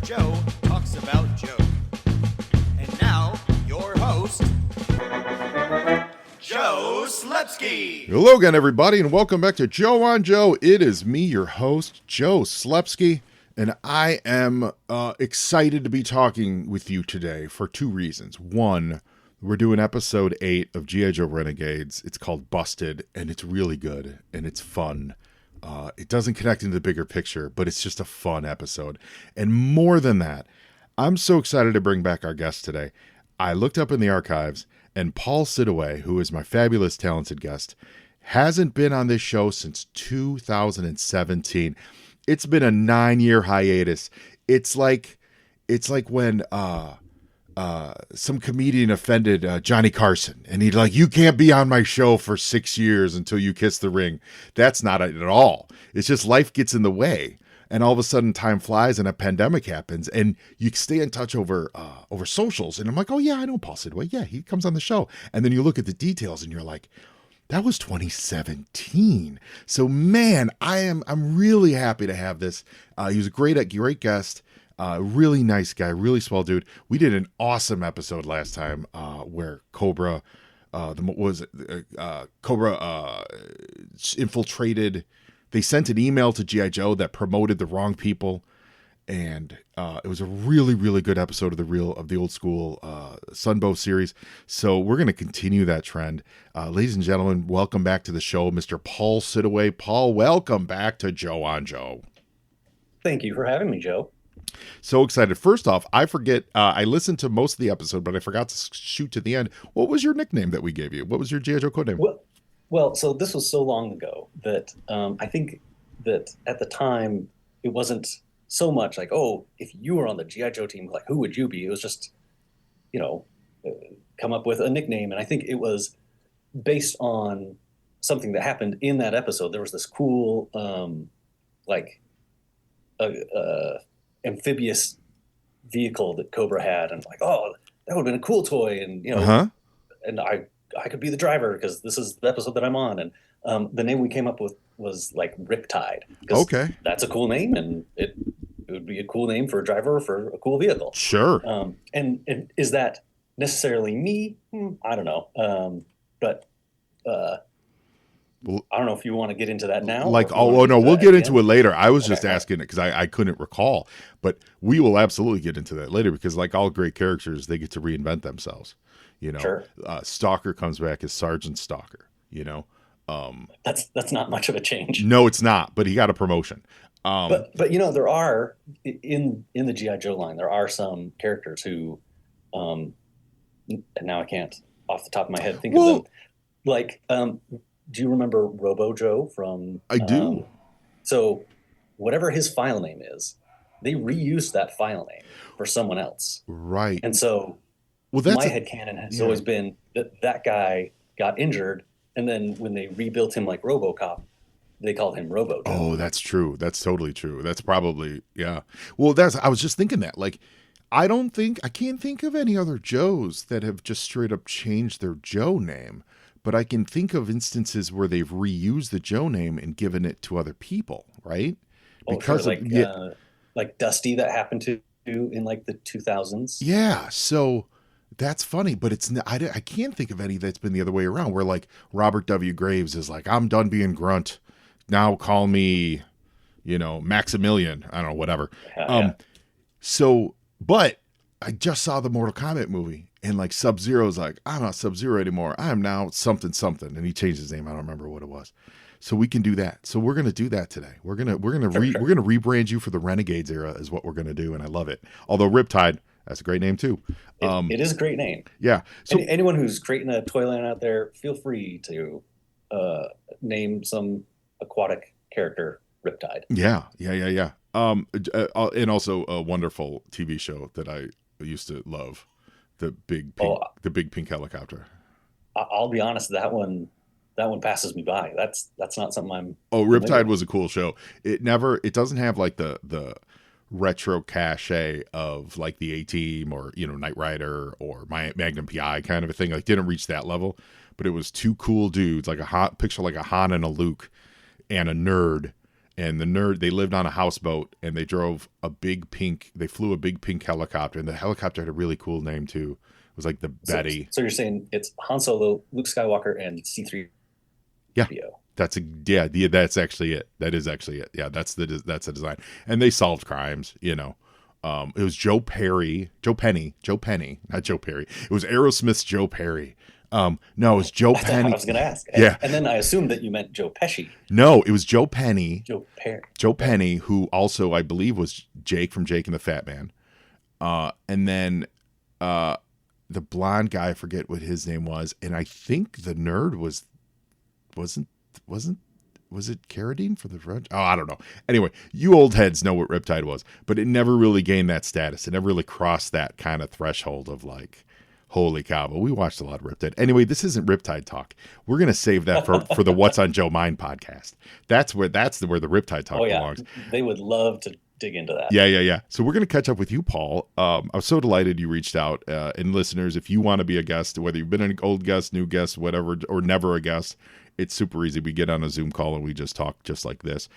Joe talks about Joe. And now, your host, Joe Slepsky. Hello again, everybody, and welcome back to Joe on Joe. It is me, your host, Joe Slepsky, and I am excited to be talking with you today for two reasons. One, we're doing episode 8 of G.I. Joe Renegades. It's called Busted, and it's really good, and it's fun. It doesn't connect into the bigger picture, but it's just a fun episode. And more than that, I'm so excited to bring back our guest today. I looked up in the archives, and Paul Siddoway, who is my fabulous, talented guest, hasn't been on this show since 2017. It's been a 9-year hiatus. It's like when some comedian offended Johnny Carson, and he'd like, you can't be on my show for 6 years until you kiss the ring. That's not it at all. It's just life gets in the way, and all of a sudden time flies and a pandemic happens, and you stay in touch over socials. And I'm like, oh yeah, I know Paul Siddoway. Yeah, he comes on the show. And then you look at the details and you're like, that was 2017. So man, I'm really happy to have this. He was a great guest. Really nice guy, really swell dude. We did an awesome episode last time where Cobra, infiltrated. They sent an email to G.I. Joe that promoted the wrong people, and it was a really, really good episode of the old school Sunbow series. So we're going to continue that trend. Ladies and gentlemen, welcome back to the show, Mr. Paul Siddoway. Paul, welcome back to Joe on Joe. Thank you for having me, Joe. So excited. First off, I forget, I listened to most of the episode, but I forgot to shoot to the end. What was your nickname that we gave you? What was your G.I. Joe code name? Well, so this was so long ago that I think that at the time it wasn't so much like, oh, if you were on the G.I. Joe team, like, who would you be? It was just, come up with a nickname. And I think it was based on something that happened in that episode. There was this cool, amphibious vehicle that Cobra had, and like, oh, that would have been a cool toy, and and I could be the driver because this is the episode that I'm on, and the name we came up with was like Riptide. Okay, that's a cool name, and it would be a cool name for a driver for a cool vehicle. Sure. And is that necessarily me? I don't know. But I don't know if you want to get into that now. We'll get into it later. I was just asking it because I couldn't recall, but we will absolutely get into that later because, like all great characters, they get to reinvent themselves. Sure. Stalker comes back as Sergeant Stalker. That's not much of a change. No, it's not. But he got a promotion. But there are in the G.I. Joe line, there are some characters who, and now I can't off the top of my head think of them. Like, do you remember Robo Joe from? I do. So, whatever his file name is, they reused that file name for someone else. Right. And so, my headcanon has always been that guy got injured, and then when they rebuilt him like RoboCop, they called him Robo Joe. Oh, that's true. That's totally true. That's probably, yeah. Well, I was just thinking that, like, I can't think of any other Joes that have just straight up changed their Joe name. But I can think of instances where they've reused the Joe name and given it to other people, right? Because like Dusty, that happened to in like the 2000s. Yeah, so that's funny, but I can't think of any that's been the other way around, where like Robert W. Graves is like, I'm done being Grunt, now call me, Maximilian. I don't know, whatever. So, but I just saw the Mortal Kombat movie. And like Sub-Zero's like, I'm not Sub-Zero anymore. I am now something. And he changed his name. I don't remember what it was. So we can do that. So we're going to do that today. We're going to rebrand you for the Renegades era is what we're going to do. And I love it. Although Riptide, that's a great name too. It is a great name. Yeah. So anyone who's creating a toy line out there, feel free to name some aquatic character Riptide. Yeah. And also a wonderful TV show that I used to love. The big pink helicopter. I'll be honest, that one passes me by. That's not something I'm. Oh, Riptide was a cool show. It doesn't have like the retro cachet of like the A-Team or Knight Rider or Magnum PI kind of a thing. Like didn't reach that level, but it was two cool dudes, like picture like a Han and a Luke and a nerd, and the nerd, they lived on a houseboat, and they flew a big pink helicopter, and the helicopter had a really cool name too. It was like the Betty. So you're saying it's Han Solo, Luke Skywalker, and C-3PO. Yeah, that's actually it. That is actually it. Yeah, that's the design. And they solved crimes, you know. It was Joe Penny, not Joe Perry. It was Aerosmith's Joe Perry. No, it was Joe Penny. I was going to ask. Yeah. And then I assumed that you meant Joe Pesci. No, it was Joe Penny. Joe Perry. Joe Penny, who also, I believe, was Jake from Jake and the Fat Man. And then the blonde guy, I forget what his name was. And I think the nerd was it Carradine for the French? Oh, I don't know. Anyway, you old heads know what Riptide was, but it never really gained that status. It never really crossed that kind of threshold of like, holy cow. But we watched a lot of Riptide. Anyway, this isn't Riptide talk. We're going to save that for the What's on Joe Mind podcast. That's where the Riptide talk belongs. They would love to dig into that. Yeah. So we're going to catch up with you, Paul. I was so delighted you reached out. And listeners, if you want to be a guest, whether you've been an old guest, new guest, whatever, or never a guest, it's super easy. We get on a Zoom call and we just talk just like this.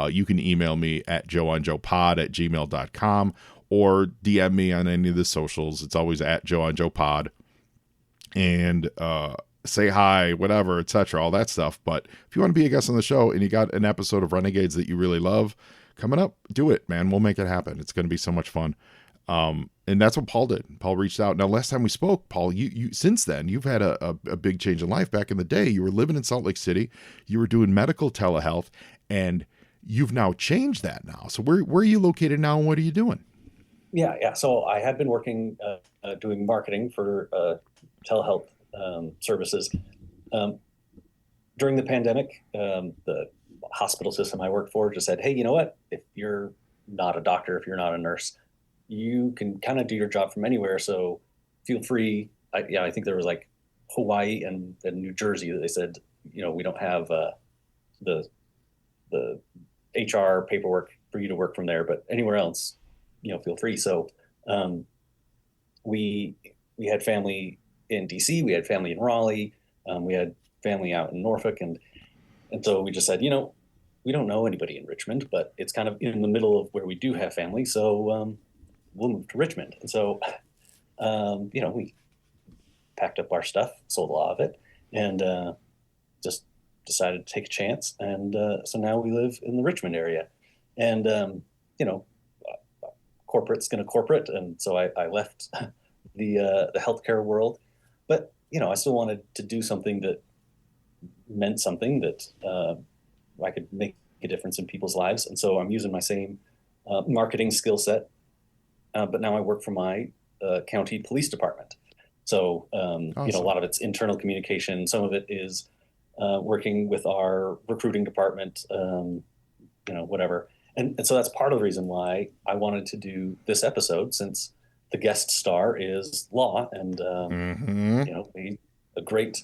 You can email me at joeonjoepod@gmail.com or DM me on any of the socials. It's always at joeonjoepod. And say hi, whatever, etc., all that stuff. But if you want to be a guest on the show and you got an episode of Renegades that you really love coming up, do it, man. We'll make it happen. It's going to be so much fun. And that's what Paul did. Paul reached out. Now, last time we spoke, Paul, you since then, you've had a big change in life. Back in the day, you were living in Salt Lake City. You were doing medical telehealth, and you've now changed that now. So where are you located now, and what are you doing? Yeah. So I had been working, doing marketing for telehealth services. During the pandemic, the hospital system I worked for just said, hey, you know what? If you're not a doctor, if you're not a nurse, you can kind of do your job from anywhere. So feel free. I think there was like Hawaii and New Jersey that they said, you know, we don't have the HR paperwork for you to work from there, but anywhere else, you know, feel free. So we had family in DC, we had family in Raleigh, we had family out in Norfolk, and so we just said, you know, we don't know anybody in Richmond, but it's kind of in the middle of where we do have family, so we'll move to Richmond. And so, you know, we packed up our stuff, sold a lot of it, and just decided to take a chance. And so now we live in the Richmond area. And, you know, corporate's going to corporate. And so I left the healthcare world. But, you know, I still wanted to do something that meant something, that I could make a difference in people's lives. And so I'm using my same marketing skill set, but now I work for my county police department. So, awesome. You know, a lot of it's internal communication. Some of it is working with our recruiting department, you know, whatever. And so that's part of the reason why I wanted to do this episode, since the guest star is Law, and you know, a great,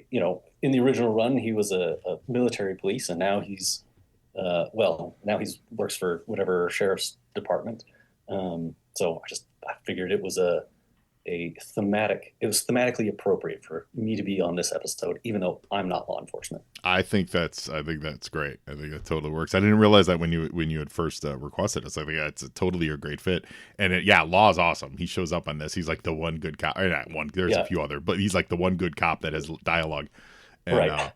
you know, in the original run, he was a military police, and now he's, now he's works for whatever sheriff's department. So I figured it was it was thematically appropriate for me to be on this episode, even though I'm not law enforcement. I think that's great. I think that totally works. I didn't realize that when you had first requested us. I think it's totally a great fit. And Law is awesome. He shows up on this. He's like the one good cop. Or not one. There's a few other, but he's like the one good cop that has dialogue. And, right.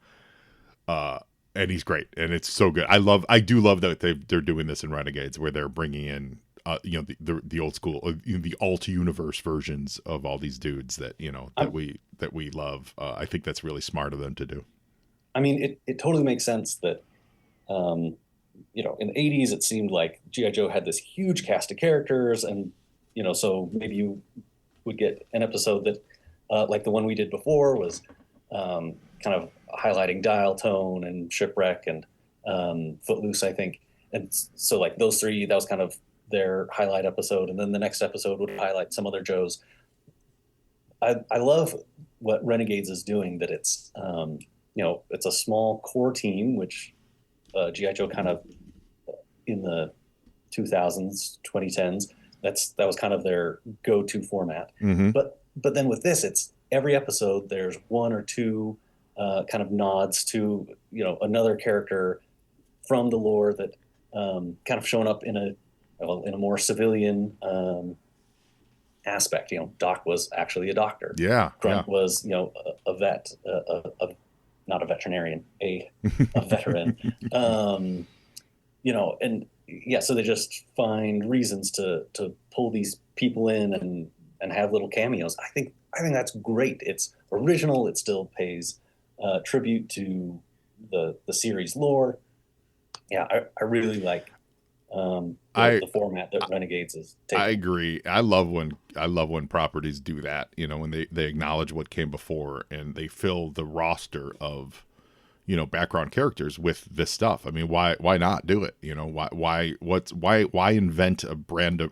And he's great. And it's so good. I do love that they're doing this in Renegades, where they're bringing in, you know, the old school, the alt universe versions of all these dudes that, you know, that we love. I think that's really smart of them to do. I mean, it totally makes sense that, you know, in the 80s, it seemed like G.I. Joe had this huge cast of characters, and, you know, so maybe you would get an episode that, like the one we did before, was kind of highlighting Dial Tone and Shipwreck and Footloose, I think. And so like those three, that was kind of their highlight episode. And then the next episode would highlight some other Joes. I love what Renegades is doing, that it's, you know, it's a small core team, which G.I. Joe kind of in the 2000s, 2010s, that was kind of their go-to format. Mm-hmm. But then with this, it's every episode, there's one or two kind of nods to, you know, another character from the lore that kind of shown up in a more civilian aspect. Doc was actually a doctor. Yeah. Grunt was, a vet, not a veterinarian, a veteran. And yeah, so they just find reasons to pull these people in and have little cameos. I think that's great. It's original. It still pays tribute to the series lore. Yeah, I really like the format that Renegades is taking. I agree. I love when properties do that. When they acknowledge what came before and they fill the roster of background characters with this stuff. I mean, why not do it? Why invent a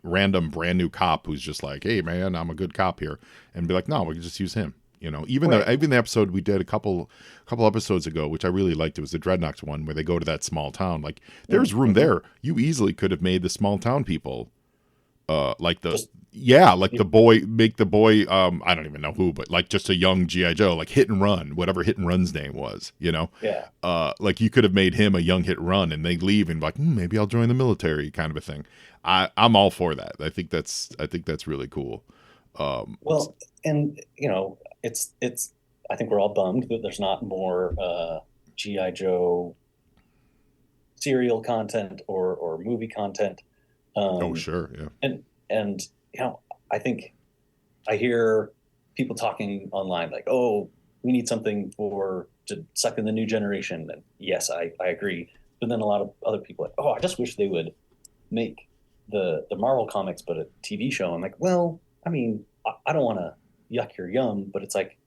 random brand new cop who's just like, hey man, I'm a good cop here, and be like, no, we can just use him. Even the episode we did a couple episodes ago, which I really liked, it was the Dreadnoks one where they go to that small town. Like, there's room there. You easily could have made the small town people, the boy, make the boy, I don't even know who, but like just a young G.I. Joe, like Hit and Run, whatever Hit and Run's name was, Yeah. Like you could have made him a young Hit and Run, and they leave and be like, maybe I'll join the military, kind of a thing. I'm all for that. I think that's really cool. Well, and it's I think we're all bummed that there's not more G.I. Joe serial content or movie content. Oh sure, yeah. And I think I hear people talking online like, oh, we need something to suck in the new generation. And yes, I agree. But then a lot of other people are like, oh, I just wish they would make the Marvel comics but a TV show. I'm like, well, I mean, I don't want to yuck your yum, but it's like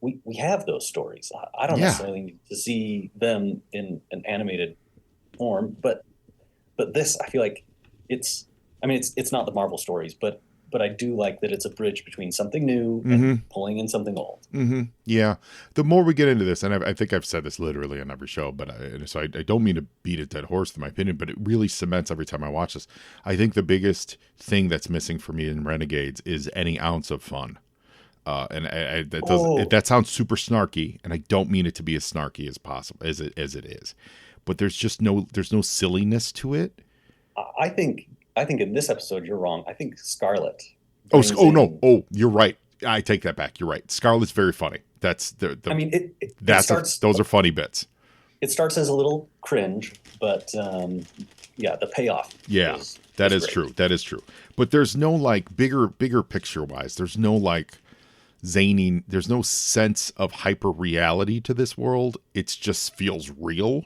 we have those stories. I don't necessarily need to see them in an animated form, but this, I feel like it's not the Marvel stories, but I do like that it's a bridge between something new and pulling in something old. Mm-hmm. Yeah. The more we get into this, and I think I've said this literally on every show, but I don't mean to beat a dead horse in my opinion, but it really cements every time I watch this. I think the biggest thing that's missing for me in Renegades is any ounce of fun. That sounds super snarky, and I don't mean it to be as snarky as possible as it is, but there's no silliness to it. I think in this episode you're wrong. I think Scarlett. You're right. I take that back. You're right. Scarlett's very funny. That's those are funny bits. It starts as a little cringe, but the payoff. Yeah, that is true. That is true. But there's no like bigger picture wise. There's no like zany. There's no sense of hyper reality to this world. It just feels real.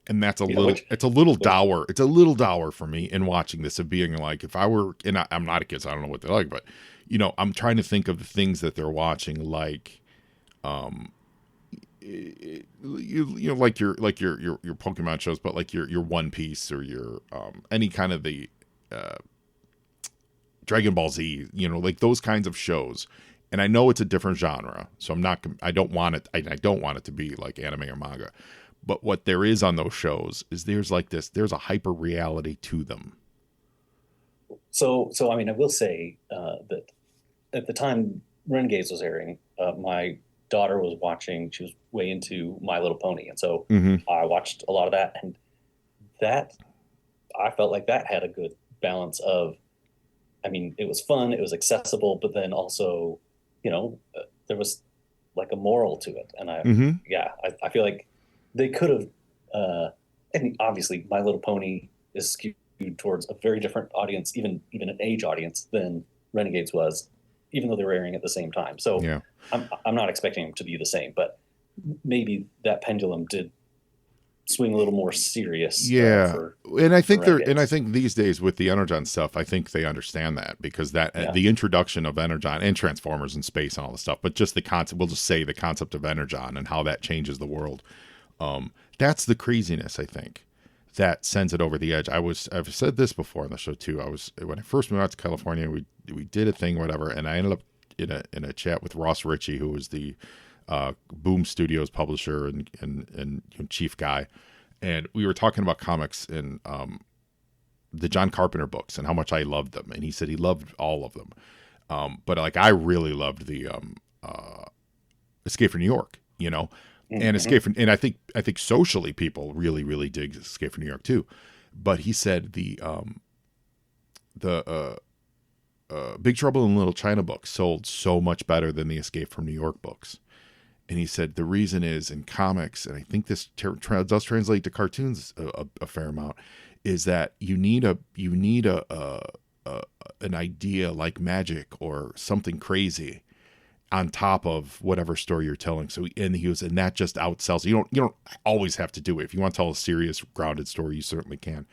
And that's it's a little dour. It's a little dour for me in watching this, of being like, if I were, and I'm not a kid, so I don't know what they're like, but I'm trying to think of the things that they're watching, like, like your Pokemon shows, but like your One Piece or your any kind of the Dragon Ball Z, like those kinds of shows. And I know it's a different genre, so I don't want it to be like anime or manga. But what there is on those shows is there's a hyper reality to them. So I mean, I will say that at the time Renegades was airing, my daughter was watching. She was way into My Little Pony, and so I watched a lot of that. And that, I felt like that had a good balance of, I mean, it was fun, it was accessible, but then also, there was like a moral to it. And I feel like they could have, and obviously My Little Pony is skewed towards a very different audience, even an age audience, than Renegades was, even though they were airing at the same time. So yeah. I'm not expecting them to be the same, but maybe that pendulum did swing a little more serious. Yeah. And I think these days with the Energon stuff, I think they understand that, because the introduction of Energon and Transformers in space and all this stuff, but just the concept, we'll just say the concept of Energon and how that changes the world. That's the craziness, I think, that sends it over the edge. I've said this before on the show too. When I first moved out to California, we did a thing, whatever, and I ended up in a chat with Ross Ritchie, who was the Boom Studios publisher and chief guy, and we were talking about comics and the John Carpenter books and how much I loved them, and he said he loved all of them, but like I really loved the Escape from New York, and Escape from, and I think socially people really, really dig Escape from New York too. But he said the Big Trouble in Little China books sold so much better than the Escape from New York books. And he said the reason is in comics, and I think this does translate to cartoons a fair amount, is that you need an idea like magic or something crazy on top of whatever story you're telling. So, and that just outsells. You don't always have to do it. If you want to tell a serious, grounded story, you certainly can.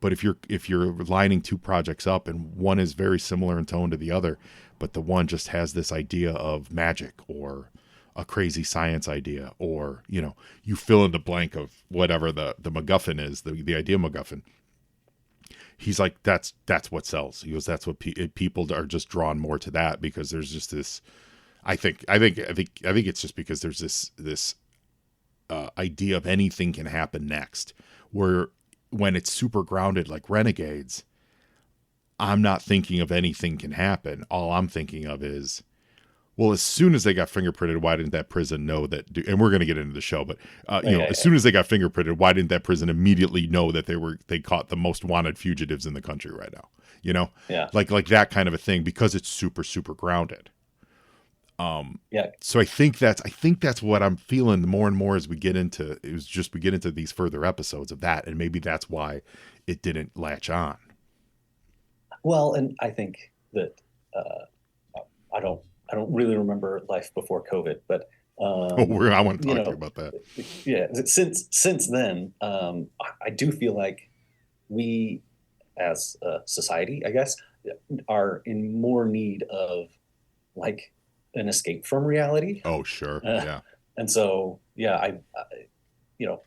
But if you're lining two projects up and one is very similar in tone to the other, but the one just has this idea of magic or a crazy science idea, or you fill in the blank of whatever the MacGuffin is, the idea MacGuffin. He's like, that's what sells. He goes, that's what people are just drawn more to that, because there's just this. I think it's just because there's this idea of anything can happen next, where when it's super grounded like Renegades, I'm not thinking of anything can happen. All I'm thinking of is, well, as soon as they got fingerprinted, why didn't that prison know that? And we're going to get into the show, but as soon as they got fingerprinted, why didn't that prison immediately know that they caught the most wanted fugitives in the country right now? Like that kind of a thing, because it's super, super grounded. So I think that's what I'm feeling more and more as we get into these further episodes of that, and maybe that's why it didn't latch on. Well, and I think that I don't really remember life before COVID, but I want to talk to you about that. Yeah, since then, I do feel like we, as a society, I guess, are in more need of like an escape from reality. Oh, sure. Yeah. And so, yeah, I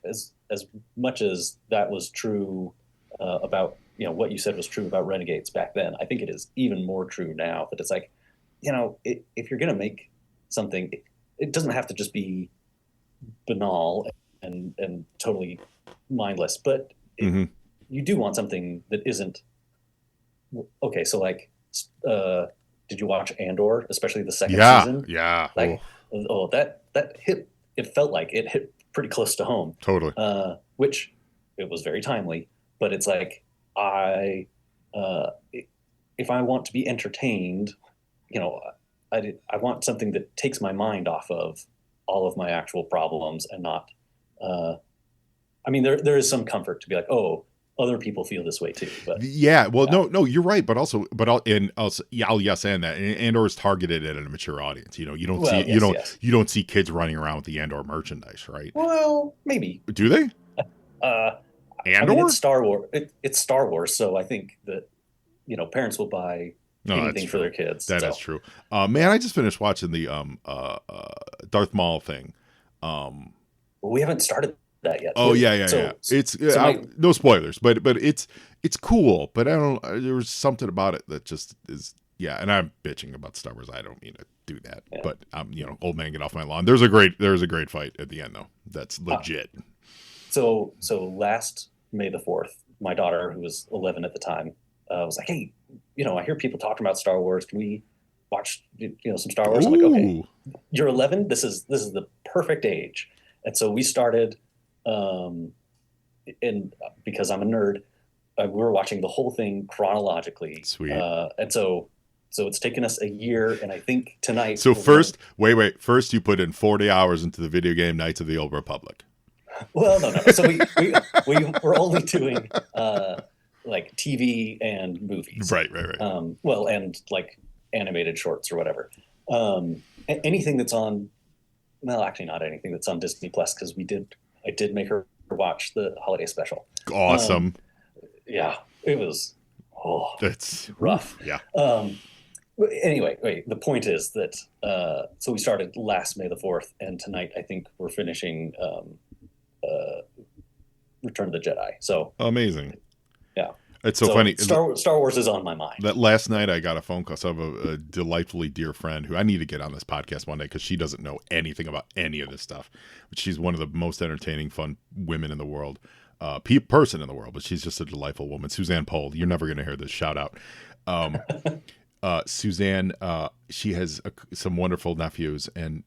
as much as that was true about, what you said was true about Renegades back then, I think it is even more true now, that it's like, if you're going to make something, it doesn't have to just be banal and totally mindless, but you do want something that isn't, okay. So like, did you watch Andor, especially the second season? Yeah. Like, that hit. It felt like it hit pretty close to home. Totally. Which it was very timely. But it's like if I want to be entertained, I want something that takes my mind off of all of my actual problems and not. There is some comfort to be like, oh, other people feel this way too. But no, you're right. But also, I'll yes and that. And Andor is targeted at a mature audience. You don't see kids running around with the Andor merchandise, right? Well, maybe. Do they? Andor? It's Star Wars. It's Star Wars, so I think that parents will buy anything for their kids. That is true. Man, I just finished watching the Darth Maul thing. We haven't started that yet. Oh yeah. It's no spoilers, but it's cool. But there was something about it that just is. Yeah, and I'm bitching about Star Wars. I don't mean to do that, but old man, get off my lawn. There's a great fight at the end though. That's legit. So last May the 4th, my daughter, who was 11 at the time, was like, hey, I hear people talking about Star Wars. Can we watch, some Star Wars? I'm like, okay, you're 11. This is the perfect age. And so we started, and because I'm a nerd, we were watching the whole thing chronologically. Sweet. And so it's taken us a year, and I think tonight. So first, wait. First, you put in 40 hours into the video game Knights of the Old Republic. Well, no. So we're only doing like TV and movies. Right. And like animated shorts or whatever. Anything that's on, well, actually not anything that's on Disney Plus, because I did make her watch the holiday special. Awesome. Yeah, it was. That's rough. Yeah. Anyway, the point is that so we started last May the 4th, and tonight I think we're finishing Return of the Jedi. So amazing. Yeah. It's so funny. Star Wars is on my mind. That last night I got a phone call. So I have a delightfully dear friend who I need to get on this podcast one day, because she doesn't know anything about any of this stuff. But she's one of the most entertaining, fun women in the world, person in the world. But she's just a delightful woman. Suzanne Pohl. You're never going to hear this shout out. Suzanne, she has some wonderful nephews, and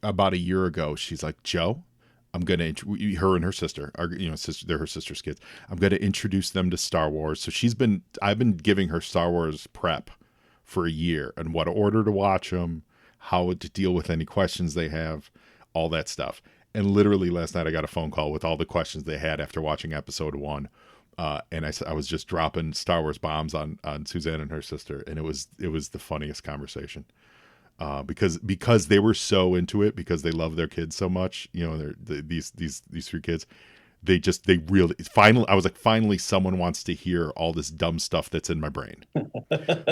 about a year ago, she's like, Joe, I'm going to, her and her sister, are, they're her sister's kids. I'm going to introduce them to Star Wars. So I've been giving her Star Wars prep for a year and what order to watch them, how to deal with any questions they have, all that stuff. And literally last night I got a phone call with all the questions they had after watching episode 1. And I was just dropping Star Wars bombs on Suzanne and her sister. And it was the funniest conversation. Because they were so into it, because they love their kids so much, these 3 kids, they really finally, I was like, finally someone wants to hear all this dumb stuff that's in my brain.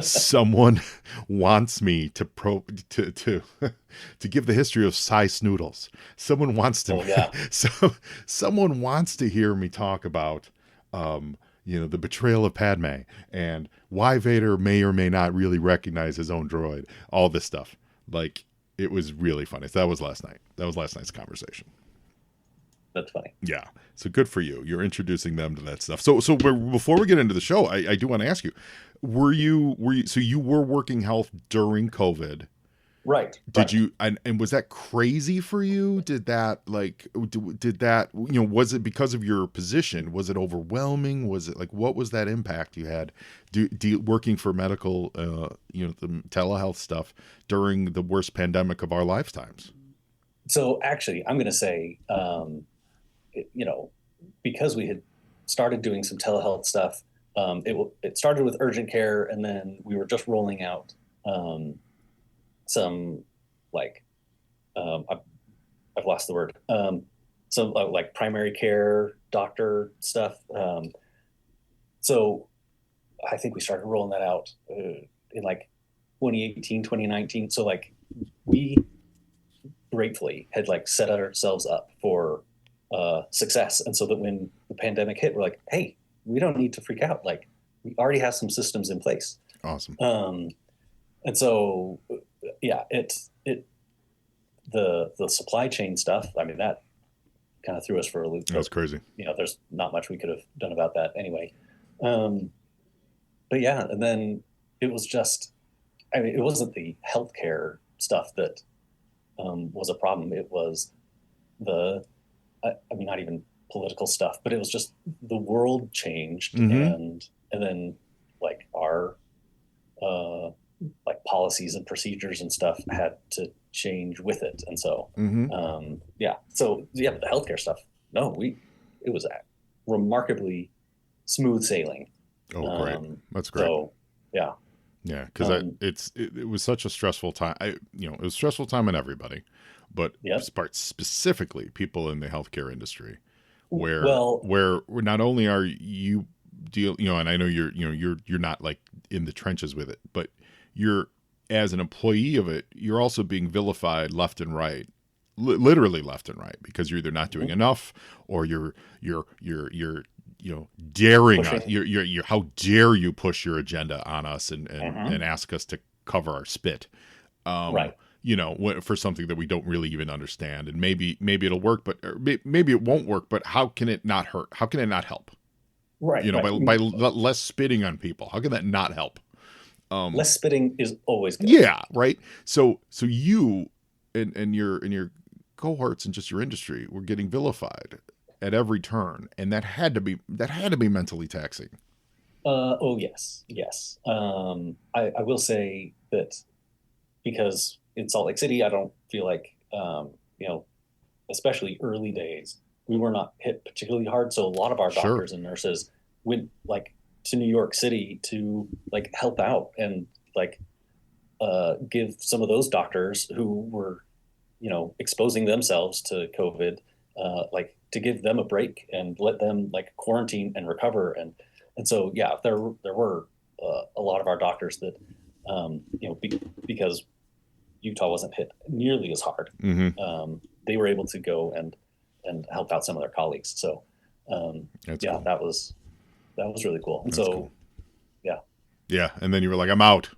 Someone wants me to to give the history of Psy Snoodles. Someone wants to, someone wants to hear me talk about, the betrayal of Padme and why Vader may or may not really recognize his own droid, all this stuff. Like, it was really funny. So that was last night. That was last night's conversation. That's funny. Yeah. So good for you. You're introducing them to that stuff. So before we get into the show, I do want to ask you, were you, so you were working health during COVID? Right. Did you, and was that crazy for you? Did that was it because of your position? Was it overwhelming? Was it like, what was that impact you had working for medical, the telehealth stuff during the worst pandemic of our lifetimes? So actually, I'm going to say, because we had started doing some telehealth stuff, it started with urgent care, and then we were just rolling out, some I've lost the word, some like primary care doctor stuff. So I think we started rolling that out in like 2018, 2019. So like we gratefully had like set ourselves up for success. And so that when the pandemic hit, we're like, hey, we don't need to freak out. Like, we already have some systems in place. Awesome. And so, yeah, the supply chain stuff, I mean, that kind of threw us for a loop. That was crazy. There's not much we could have done about that anyway. But yeah, and then it was just, I mean, it wasn't the healthcare stuff that was a problem. It was not even political stuff, but it was just the world changed, and then like our like policies and procedures and stuff had to change with it. And so, the healthcare stuff, it was remarkably smooth sailing. Oh, great. That's great. So, yeah. Yeah. Cause it was such a stressful time. It was a stressful time on everybody, but specifically people in the healthcare industry where not only are you and I know you're not like in the trenches with it, but you're, as an employee of it, you're also being vilified left and right, literally left and right, because you're either not doing enough, or you're daring us. You're how dare you push your agenda on us and ask us to cover our spit, right? For something that we don't really even understand, and maybe it'll work, but maybe it won't work. But how can it not hurt? How can it not help? Right. By less spitting on people, how can that not help? Less spitting is always good. Yeah, right. So you and your cohorts and just your industry were getting vilified at every turn, and that had to be mentally taxing. Oh yes. I will say that, because in Salt Lake City, I don't feel like especially early days, we were not hit particularly hard. So a lot of our doctors and nurses went like to New York City to like help out and like give some of those doctors who were exposing themselves to COVID, like to give them a break and let them like quarantine and recover. And so there were a lot of our doctors that because Utah wasn't hit nearly as hard, they were able to go and help out some of their colleagues. So cool. That was really cool. And cool. Yeah. And then you were like, I'm out.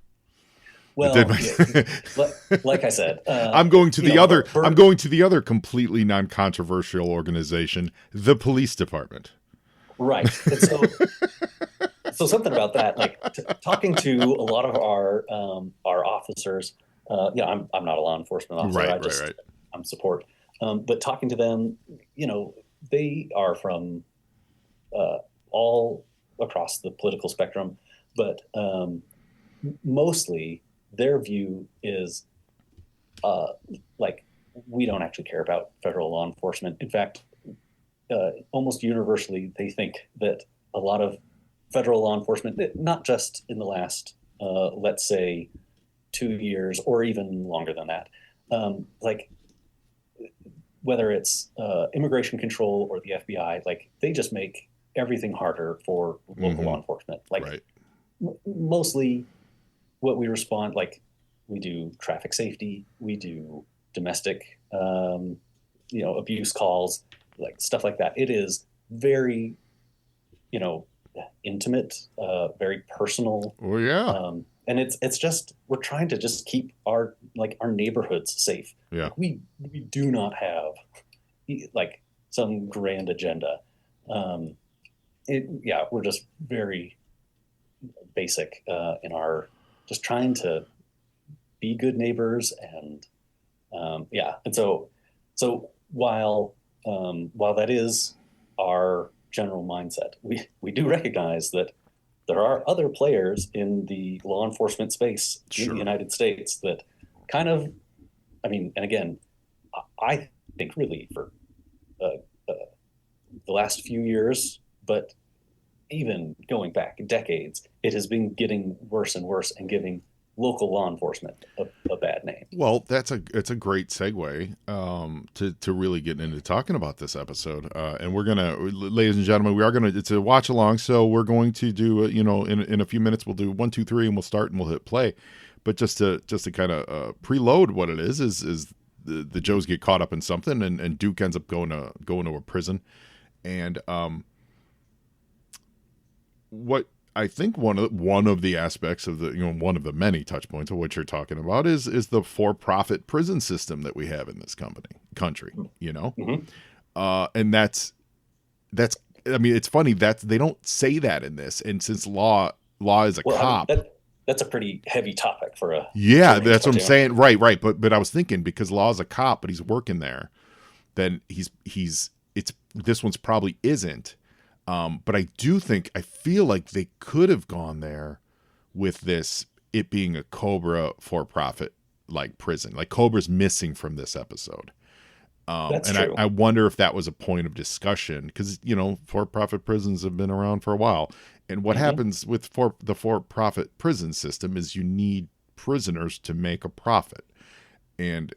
Well, like I said, I'm going to the other completely non-controversial organization, the police department. Right. And so something about that, like talking to a lot of our officers. I'm not a law enforcement officer. support. But talking to them, they are from all across the political spectrum, but mostly their view is like, we don't actually care about federal law enforcement. In fact, almost universally, they think that a lot of federal law enforcement, not just in the last, let's say, 2 years or even longer than that, like whether it's immigration control or the FBI, like they just make everything harder for local law enforcement. Like right. Mostly what we respond, like we do traffic safety, we do domestic, abuse calls, like stuff like that. It is very, intimate, very personal. Oh yeah. And it's just, we're trying to just keep our neighborhoods safe. Yeah. We do not have like some grand agenda. We're just very basic in our just trying to be good neighbors, and and so while that is our general mindset, we do recognize that there are other players in the law enforcement space in the United States that kind of, and again, I think really for the last few years, but even going back decades, it has been getting worse and worse and giving local law enforcement a bad name. Well, it's a great segue to really getting into talking about this episode. And we're gonna, ladies and gentlemen, it's a watch along. So we're going to do in a few minutes we'll do 1, 2, 3, and we'll start and we'll hit play. But just to kind of preload what it is the Joes get caught up in something, and Duke ends up going to a prison, and what I think one of the aspects of one of the many touch points of what you're talking about is the for-profit prison system that we have in this country, and that's it's funny that they don't say that in this, and since law is a cop. That's a pretty heavy topic for a. Yeah, that's what I'm saying. Right. But I was thinking, because Law is a cop, but he's working there, then this one's probably isn't. But I feel like they could have gone there with it being a Cobra for-profit like prison. Like Cobra's missing from this episode. That's and true. I wonder if that was a point of discussion, because for-profit prisons have been around for a while. And what happens with the for-profit prison system is you need prisoners to make a profit. And,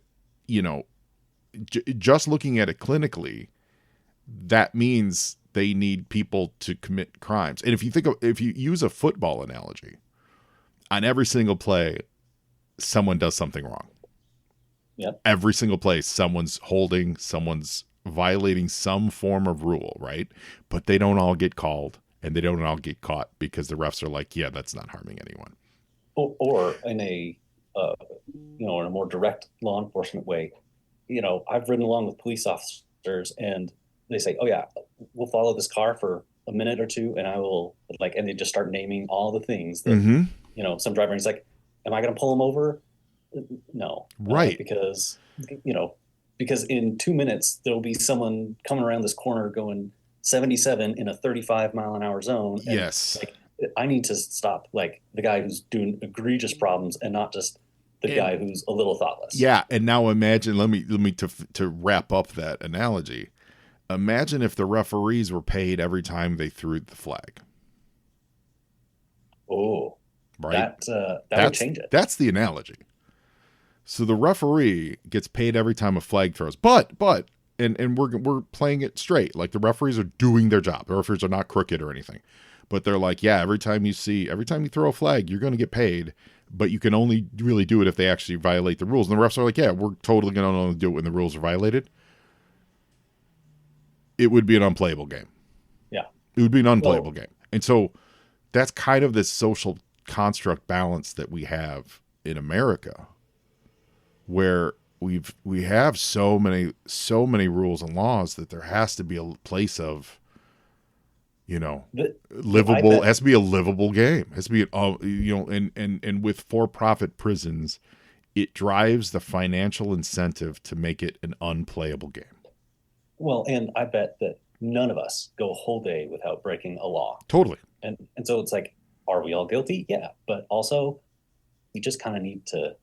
just looking at it clinically, that means they need people to commit crimes. And if you use a football analogy, on every single play, someone does something wrong. Yep. Every single play, someone's violating some form of rule, right? But they don't all get called. And they don't all get caught because the refs are like, yeah, that's not harming anyone. Or in a, in a more direct law enforcement way, I've ridden along with police officers and they say, oh yeah, we'll follow this car for a minute or two, and I will and they just start naming all the things that, some driver is like, am I going to pull them over? No. Right. Because in 2 minutes, there'll be someone coming around this corner going 77 in a 35 mile an hour zone. And yes. I need to stop the guy who's doing egregious problems and not just the guy who's a little thoughtless. Yeah. And now imagine, let me to wrap up that analogy. Imagine if the referees were paid every time they threw the flag. Oh, right. That would change it. That's the analogy. So the referee gets paid every time a flag throws, but we're playing it straight. Like, the referees are doing their job. The referees are not crooked or anything, but they're like, yeah, every time you throw a flag, you're going to get paid, but you can only really do it if they actually violate the rules. And the refs are like, yeah, we're totally going to only do it when the rules are violated. It would be an unplayable game. Yeah. It would be an unplayable game. And so that's kind of this social construct balance that we have in America, where we have so many rules and laws that there has to be a place of, livable. It has to be a livable game. It has to be, and with for-profit prisons, it drives the financial incentive to make it an unplayable game. Well, and I bet that none of us go a whole day without breaking a law. Totally. And so it's like, are we all guilty? Yeah. But also, we just kind of need to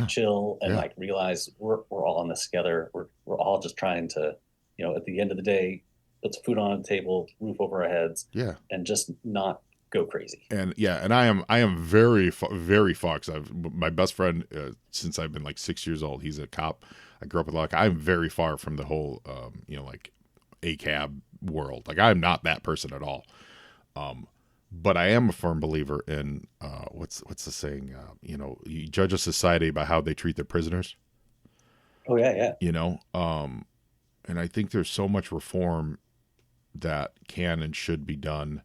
chill and like realize we're all in this together. We're all just trying to, at the end of the day, put some food on the table, roof over our heads, and just not go crazy. And I am very very far, because my best friend since I've been like 6 years old. He's a cop. I grew up with I'm very far from the whole like ACAB world. Like, I'm not that person at all. But I am a firm believer in what's the saying? You judge a society by how they treat their prisoners. Oh yeah. And I think there's so much reform that can and should be done.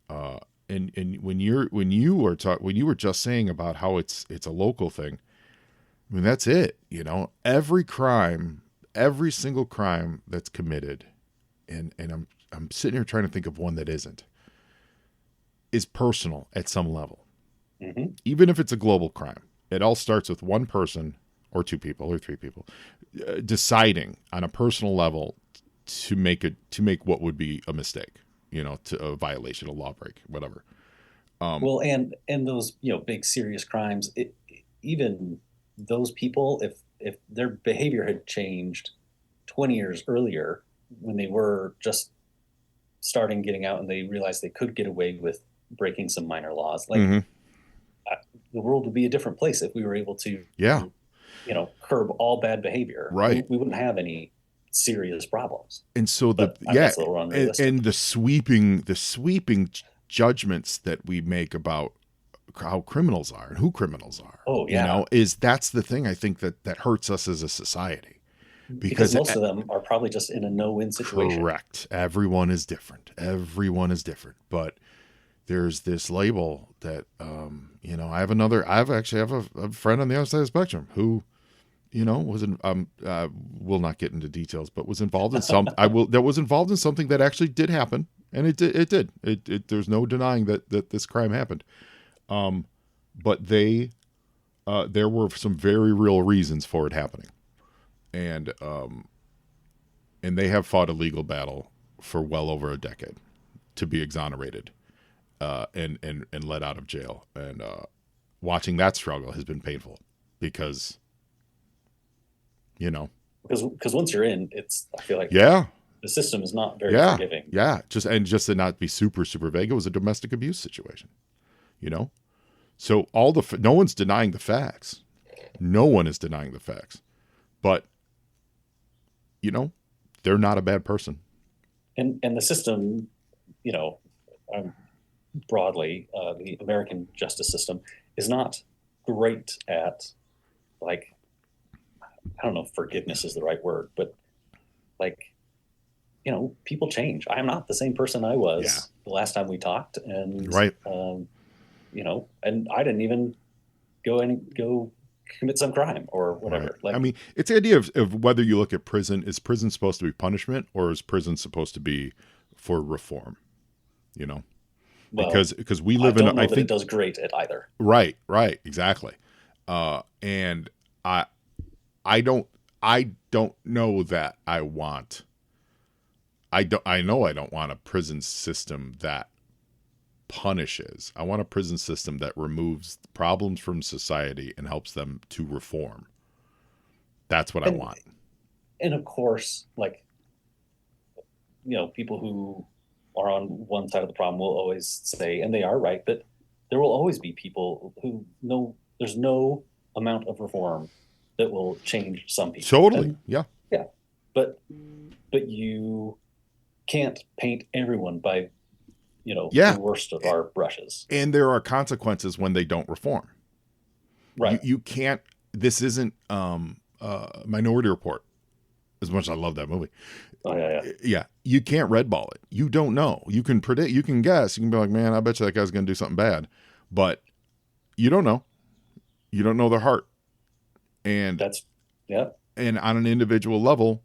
And when you were just saying about how it's a local thing, I mean, that's it. Every single crime that's committed, and I'm sitting here trying to think of one that isn't, is personal at some level. Mm-hmm. Even if it's a global crime, it all starts with one person or two people or three people deciding on a personal level to make what would be a mistake, to a violation, a law break, whatever. Well, and those, big serious crimes, even those people, if their behavior had changed 20 years earlier, when they were just starting getting out and they realized they could get away with breaking some minor laws, like the world would be a different place if we were able to, curb all bad behavior. Right. We wouldn't have any serious problems. And so and the sweeping judgments that we make about how criminals are and who criminals are. Oh yeah. That's the thing I think that hurts us as a society. Because most of them are probably just in a no-win situation. Correct. Everyone is different. But there's this label that, I have a friend on the other side of the spectrum who, will not get into details, but was involved in something that actually did happen. And it did. There's no denying that this crime happened. But there were some very real reasons for it happening. And they have fought a legal battle for well over a decade to be exonerated, and let out of jail. And watching that struggle has been painful because once you're in, I feel like the system is not very forgiving. Yeah, just to not be super super vague, it was a domestic abuse situation. So no one's denying the facts. No one is denying the facts, but they're not a bad person. And the system, broadly, the American justice system is not great at, like, I don't know if forgiveness is the right word, but like, people change. I am not the same person I was the last time we talked. And, and I didn't even go commit some crime or whatever. Right. I mean, it's the idea of whether you look at prison, is prison supposed to be punishment or is prison supposed to be for reform? Well, because we live in, I think it does great at either. Right, exactly. And I don't know that I want. I know I don't want a prison system that punishes. I want a prison system that removes problems from society and helps them to reform. That's what I want. And of course, like, people who are on one side of the problem will always say, and they are right, that there will always be people who know there's no amount of reform that will change some people. Totally. Yeah. But you can't paint everyone by the worst of our brushes. And there are consequences when they don't reform. Right. You can't, this isn't Minority Report, as much as I love that movie. Oh, yeah. Yeah. You can't redball it. You don't know. You can predict, you can guess. You can be like, man, I bet you that guy's going to do something bad. But you don't know. You don't know their heart. And and on an individual level,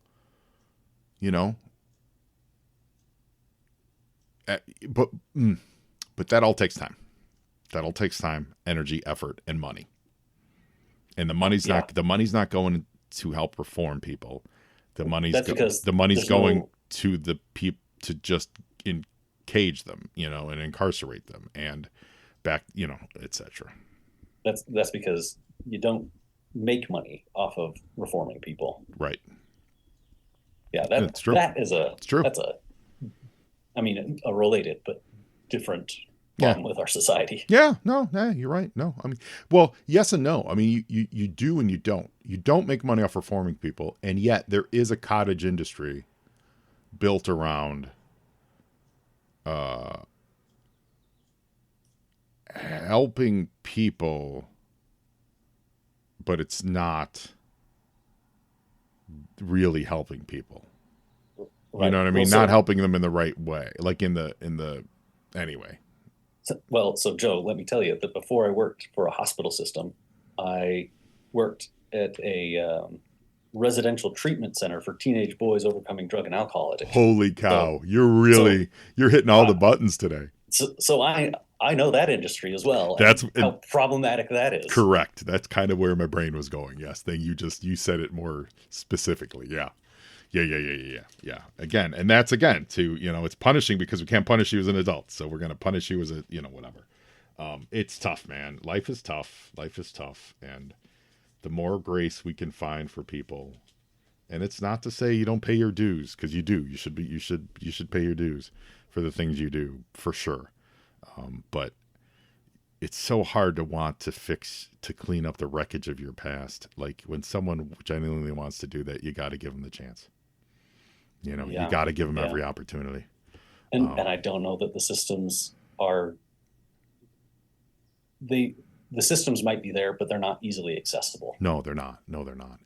but that all takes time. That all takes time, energy, effort, and money. And the money's not going to help reform people. The money's going to the people to just cage them, and incarcerate them and back, etc. That's because you don't make money off of reforming people. Right. Yeah, that's true. It's true. That's a related but different problem with our society. Yeah, no, you're right. No, I mean, well, yes and no. I mean, you do and you don't. You don't make money off reforming people, and yet there is a cottage industry built around helping people, but it's not really helping people. Right. You know what I mean? Not helping them in the right way, like in the anyway. So Joe, let me tell you that before I worked for a hospital system, I worked at a residential treatment center for teenage boys overcoming drug and alcohol addiction. Holy cow! So, you're hitting all the buttons today. So I know that industry as well. That's how problematic that is. Correct. That's kind of where my brain was going. Yes. You said it more specifically. Yeah. Yeah. Again, and that's to, it's punishing because we can't punish you as an adult. So we're going to punish you as a, whatever. It's tough, man. Life is tough. And the more grace we can find for people, and it's not to say you don't pay your dues, because you do. You should pay your dues for the things you do, for sure. But it's so hard to want to clean up the wreckage of your past. Like when someone genuinely wants to do that, you got to give them the chance. You got to give them every opportunity. And I don't know that the systems are, the systems might be there, but they're not easily accessible. No, they're not.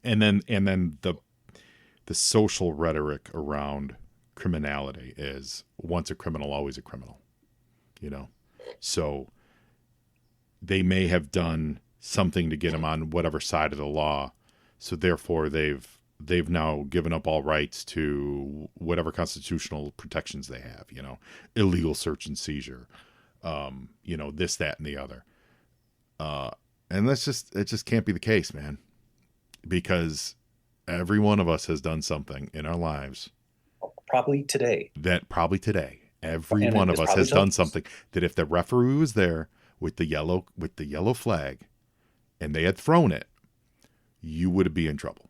And then the social rhetoric around criminality is once a criminal, always a criminal, So they may have done something to get them on whatever side of the law. So therefore they've now given up all rights to whatever constitutional protections they have, illegal search and seizure, this, that, and the other. And it just can't be the case, man, because every one of us has done something in our lives. Probably today. Every one of us has done something that if the referee was there with the yellow flag and they had thrown it, you would be in trouble.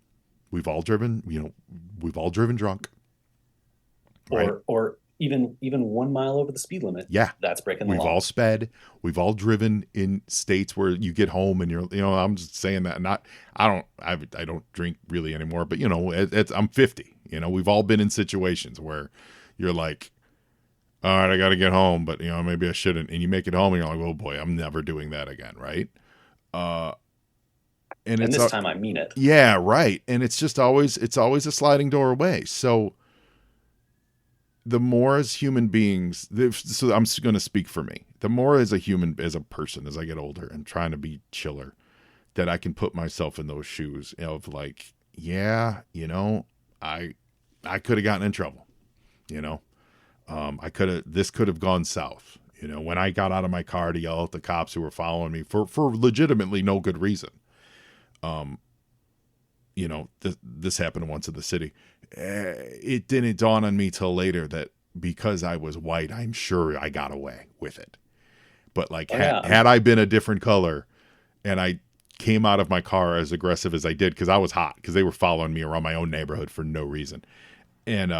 We've all driven drunk. Right? Or even 1 mile over the speed limit. Yeah. That's breaking the law. We've all sped. We've all driven in states where you get home and you're, I'm just saying that I don't drink really anymore, but I'm 50, we've all been in situations where you're like, all right, I got to get home, but maybe I shouldn't. And you make it home and you're like, oh boy, I'm never doing that again. Right. And this time I mean it. Yeah. Right. And it's always a sliding door away. So the more as human beings, so I'm going to speak for me, the more as a person, as I get older and trying to be chiller, that I can put myself in those shoes of like, yeah, I could have gotten in trouble, this could have gone south, when I got out of my car to yell at the cops who were following me for legitimately no good reason. This happened once in the city. It didn't dawn on me till later that because I was white, I'm sure I got away with it. But like, had I been a different color and I came out of my car as aggressive as I did, because I was hot, because they were following me around my own neighborhood for no reason. And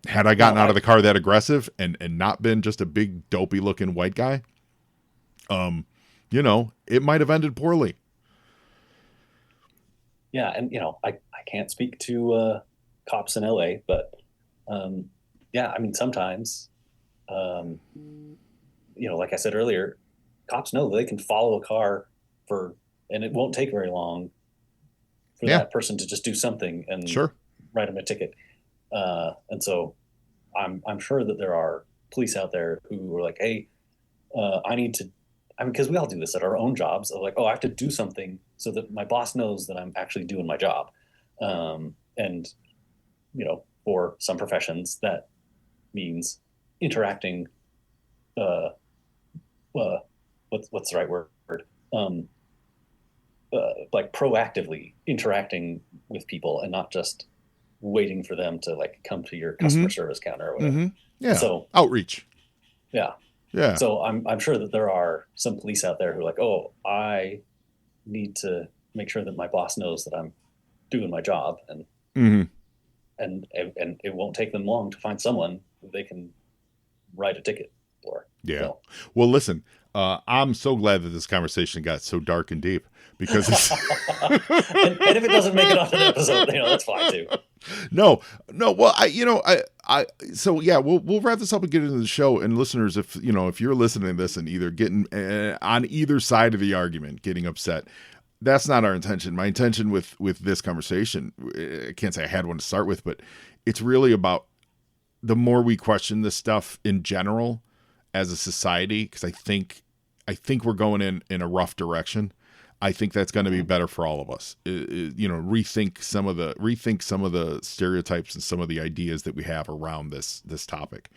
had I gotten out of the car that aggressive and not been just a big dopey looking white guy, it might have ended poorly. Yeah. And, I can't speak to cops in LA, but sometimes, like I said earlier, cops know they can follow a car and it won't take very long for that person to just do something and write them a ticket. And so I'm sure that there are police out there who are like, hey, because we all do this at our own jobs of like, oh, I have to do something so that my boss knows that I'm actually doing my job. And, for some professions that means interacting, what's the right word? like proactively interacting with people and not just waiting for them to like come to your customer service counter or whatever. Yeah. So outreach. yeah. Yeah. So I'm sure that there are some police out there who are like, oh, I need to make sure that my boss knows that I'm doing my job, and and it won't take them long to find someone who they can write a ticket for. Yeah. So. Well, listen, I'm so glad that this conversation got so dark and deep because it's and if it doesn't make it onto the episode, that's fine too. No. Well, so yeah, we'll wrap this up and get into the show. And listeners, if you're listening to this and either getting on either side of the argument, getting upset, that's not our intention. My intention with this conversation, I can't say I had one to start with, but it's really about the more we question this stuff in general as a society, because I think we're going in a rough direction. I think that's going to be better for all of us. Rethink some of the stereotypes and some of the ideas that we have around this topic.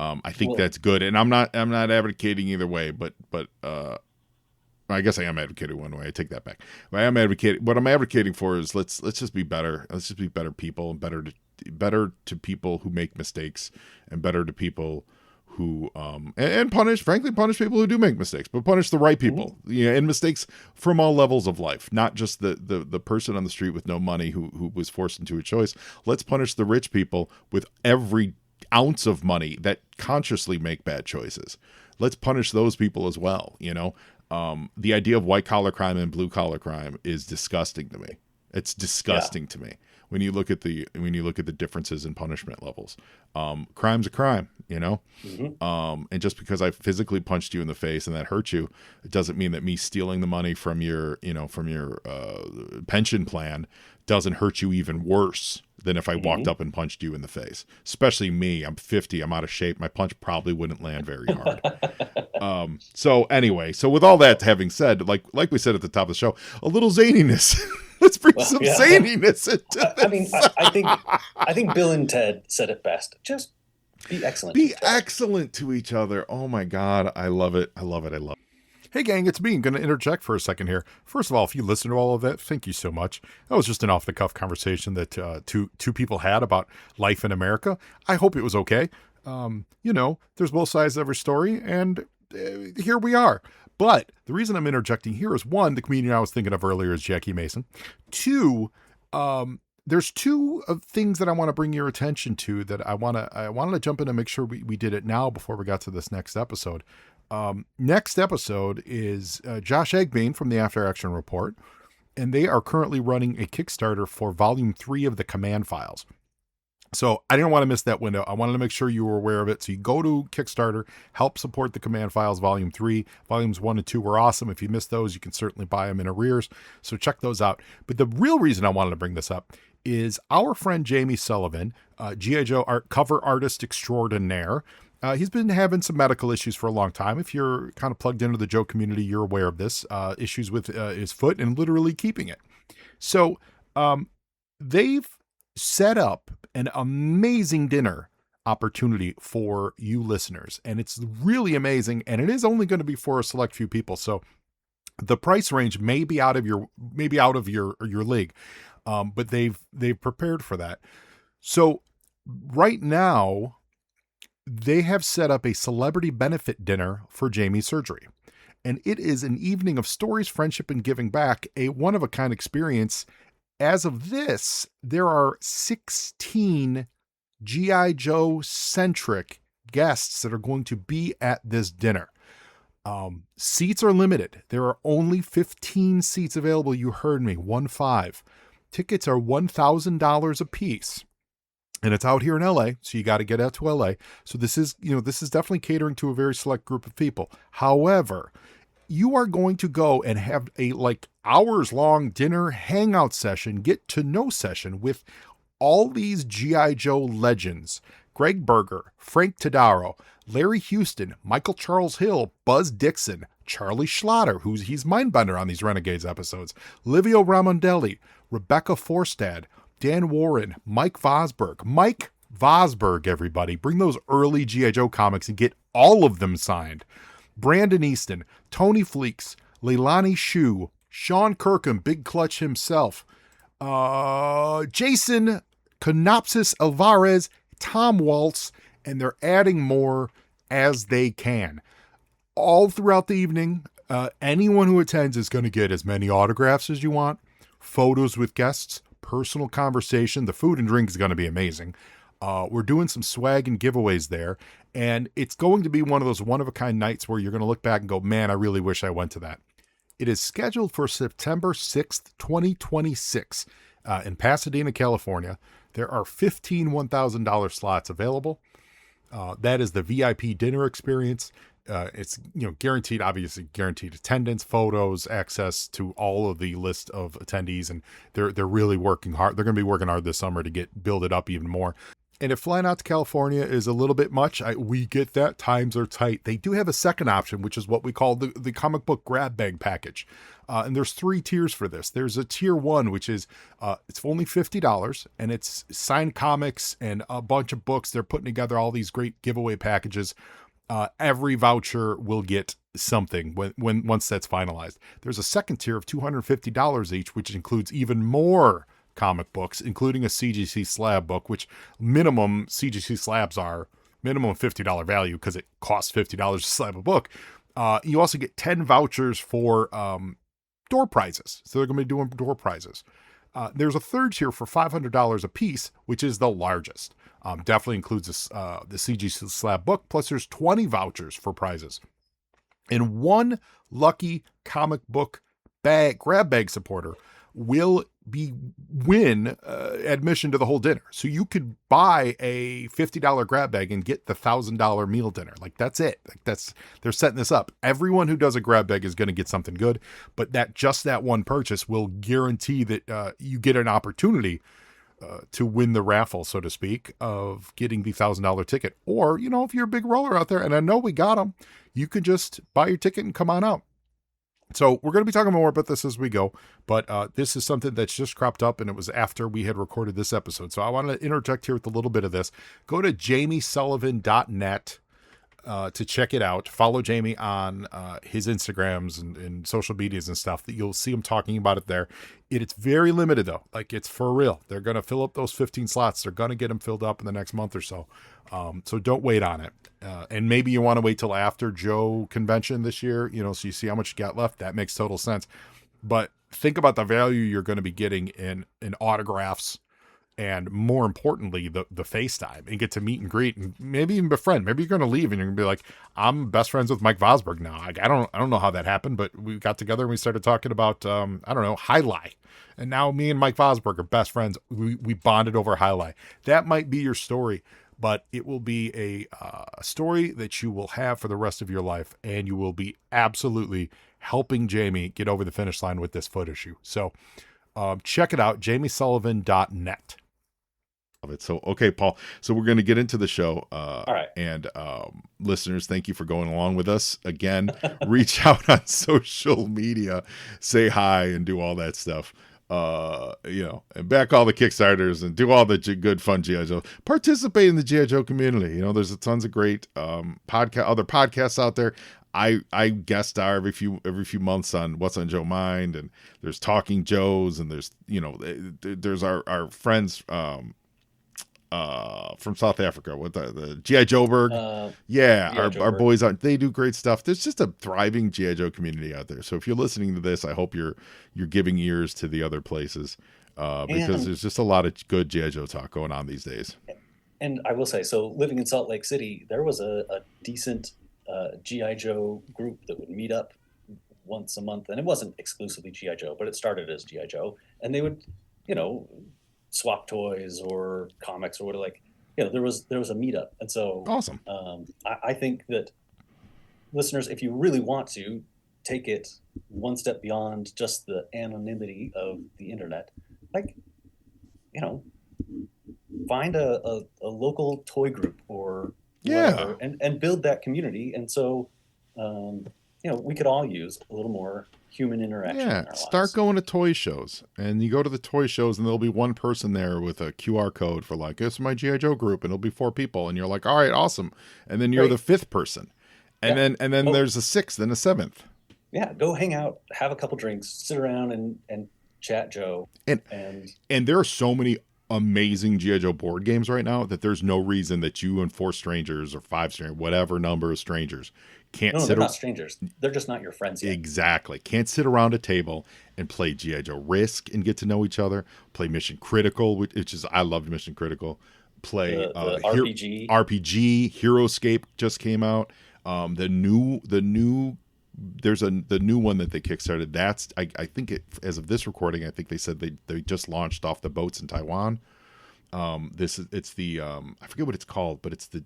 I think that's good, and I'm not advocating either way, but I guess I am advocating one way. I take that back. What I'm advocating for is let's just be better. Let's just be better people, and better to people who make mistakes, and better to people who and punish people who do make mistakes, but punish the right people. And mistakes from all levels of life, not just the person on the street with no money who was forced into a choice. Let's punish the rich people with every ounce of money that consciously make bad choices. Let's punish those people as well. The idea of white collar crime and blue collar crime is disgusting to me. It's disgusting to me when you look at the differences in punishment levels. Crime's a crime, and just because I physically punched you in the face and that hurt you, it doesn't mean that me stealing the money from your pension plan doesn't hurt you even worse than if I walked up and punched you in the face. Especially me, I'm 50, I'm out of shape. My punch probably wouldn't land very hard. So anyway, with all that having said, like we said at the top of the show, a little zaniness. Let's bring some zaniness into this. I mean, I think Bill and Ted said it best. Just be excellent. Be excellent to each other. Oh my God, I love it. I love it. I love it. Hey gang, it's me. I'm going to interject for a second here. First of all, if you listen to all of that, thank you so much. That was just an off-the-cuff conversation that two people had about life in America. I hope it was okay. There's both sides of every story, and here we are. But the reason I'm interjecting here is, one, the comedian I was thinking of earlier is Jackie Mason. Two, there's two things that I want to bring your attention to that I wanted to jump in and make sure we did it now before we got to this next episode. Next episode is Josh Egbean from the After Action Report, and they are currently running a Kickstarter for Volume 3 of the Command Files. So I didn't want to miss that window. I wanted to make sure you were aware of it. So you go to Kickstarter, help support the Command Files Volume 3. Volumes 1 and 2 were awesome. If you missed those, you can certainly buy them in arrears. So check those out. But the real reason I wanted to bring this up is our friend Jamie Sullivan, G.I. Joe cover artist extraordinaire. He's been having some medical issues for a long time. If you're kind of plugged into the Joe community, you're aware of this. Issues with his foot and literally keeping it. So they've set up an amazing dinner opportunity for you listeners. And it's really amazing. And it is only going to be for a select few people. So the price range may be out of your league. But they've prepared for that. So right now, they have set up a celebrity benefit dinner for Jamie's surgery. And it is an evening of stories, friendship, and giving back, a one-of-a-kind experience. As of this, there are 16 G.I. Joe-centric guests that are going to be at this dinner. Seats are limited. There are only 15 seats available. You heard me, 15. Tickets are $1,000 a piece. And it's out here in LA, so you got to get out to LA. So this is definitely catering to a very select group of people. However, you are going to go and have a hours-long dinner hangout session, get to know session with all these G.I. Joe legends. Greg Berger, Frank Tadaro, Larry Houston, Michael Charles Hill, Buzz Dixon, Charlie Schlatter, he's Mindbender on these Renegades episodes, Livio Ramondelli, Rebecca Forstad, Dan Warren, Mike Vosberg, everybody. Bring those early G.I. Joe comics and get all of them signed. Brandon Easton, Tony Fleeks, Leilani Shu, Sean Kirkham, Big Clutch himself, Jason Canopsis Alvarez, Tom Waltz, and they're adding more as they can. All throughout the evening, anyone who attends is going to get as many autographs as you want, photos with guests, personal conversation. The food and drink is going to be amazing. We're doing some swag and giveaways there, and it's going to be one of those one-of-a-kind nights where you're going to look back and go, man, I really wish I went to that. It is scheduled for September 6th, 2026 in Pasadena, California. There are 15 $1,000 slots available. That is the VIP dinner experience. It's guaranteed, obviously guaranteed attendance, photos, access to all of the list of attendees, and they're really working hard. They're going to be working hard this summer to build it up even more. And if flying out to California is a little bit much, we get that. Times are tight. They do have a second option, which is what we call the comic book grab bag package. And there's 3 tiers for this. There's a tier 1, which is it's only $50, and it's signed comics and a bunch of books. They're putting together all these great giveaway packages. Every voucher will get something once that's finalized. There's a second tier of $250 each, which includes even more comic books, including a CGC slab book, which minimum CGC slabs are minimum $50 value because it costs $50 to slab a book. You also get 10 vouchers for door prizes. So they're going to be doing door prizes. There's a third tier for $500 a piece, which is the largest. Definitely includes the CGC slab book, plus there's 20 vouchers for prizes. And one lucky comic book grab bag supporter will win admission to the whole dinner. So you could buy a $50 grab bag and get the $1,000 meal dinner. Like, that's it. They're setting this up. Everyone who does a grab bag is going to get something good, but that one purchase will guarantee that you get an opportunity to win the raffle, so to speak, of getting the $1,000 ticket. Or, if you're a big roller out there, and I know we got them, you could just buy your ticket and come on out. So we're going to be talking more about this as we go, but this is something that's just cropped up, and it was after we had recorded this episode. So I want to interject here with a little bit of this. Go to jamiesullivan.net to check it out. Follow Jamie on his Instagrams and social medias and stuff. That you'll see him talking about it there. It's very limited though. Like, it's for real. They're going to fill up those 15 slots. They're going to get them filled up in the next month or so. So don't wait on it. And maybe you want to wait till after Joe convention this year, so you see how much you got left. That makes total sense. But think about the value you're going to be getting in autographs, and more importantly, the FaceTime, and get to meet and greet and maybe even befriend. Maybe you're going to leave and you're going to be like, I'm best friends with Mike Vosberg now. I don't know how that happened, but we got together and we started talking about, Highlight. And now me and Mike Vosberg are best friends. We bonded over Highlight. That might be your story, but it will be a story that you will have for the rest of your life. And you will be absolutely helping Jamie get over the finish line with this foot issue. So check it out, jamiesullivan.net. So, okay, Paul. So we're going to get into the show. All right. And listeners, thank you for going along with us. Again, reach out on social media, say hi, and do all that stuff. And back all the Kickstarters and do all the good fun G.I. Joe. Participate in the G.I. Joe community. There's tons of great other podcasts out there. I guest star every few months on What's on Joe Mind, and there's Talking Joes, and there's our friends from South Africa with the G.I. Joeberg. Our boys out, they do great stuff. There's just a thriving G.I. Joe community out there. So if you're listening to this, I hope you're giving ears to the other places because there's just a lot of good G.I. Joe talk going on these days. And I will say, so living in Salt Lake City, there was a decent G.I. Joe group that would meet up once a month, and it wasn't exclusively G.I. Joe, but it started as G.I. Joe, and they would, swap toys or comics or whatever. There was a meetup, and so awesome. I think that listeners, if you really want to take it one step beyond just the anonymity of the internet, find a local toy group or whatever, and build that community. And so, we could all use a little more human interaction in our lives. Start going to toy shows, and you go to the toy shows, and there'll be one person there with a QR code for this is my G.I. Joe group, and it'll be 4 people, and you're like, all right, awesome. And then you're the 5th person, and then there's a 6th and a 7th. go hang out, have a couple drinks, sit around and chat Joe. And there are so many amazing G.I. Joe board games right now that there's no reason that you and 4 strangers or 5 strangers, whatever number of strangers, can't no, sit they're not strangers. They're just not your friends yet. Exactly. Can't sit around a table and play G.I. Joe Risk and get to know each other. Play Mission Critical, which is, I loved Mission Critical. Play the RPG. RPG. HeroScape just came out. The new one that they kickstarted. That's I think it, as of this recording, I think they said they just launched off the boats in Taiwan. It's the I forget what it's called, but it's the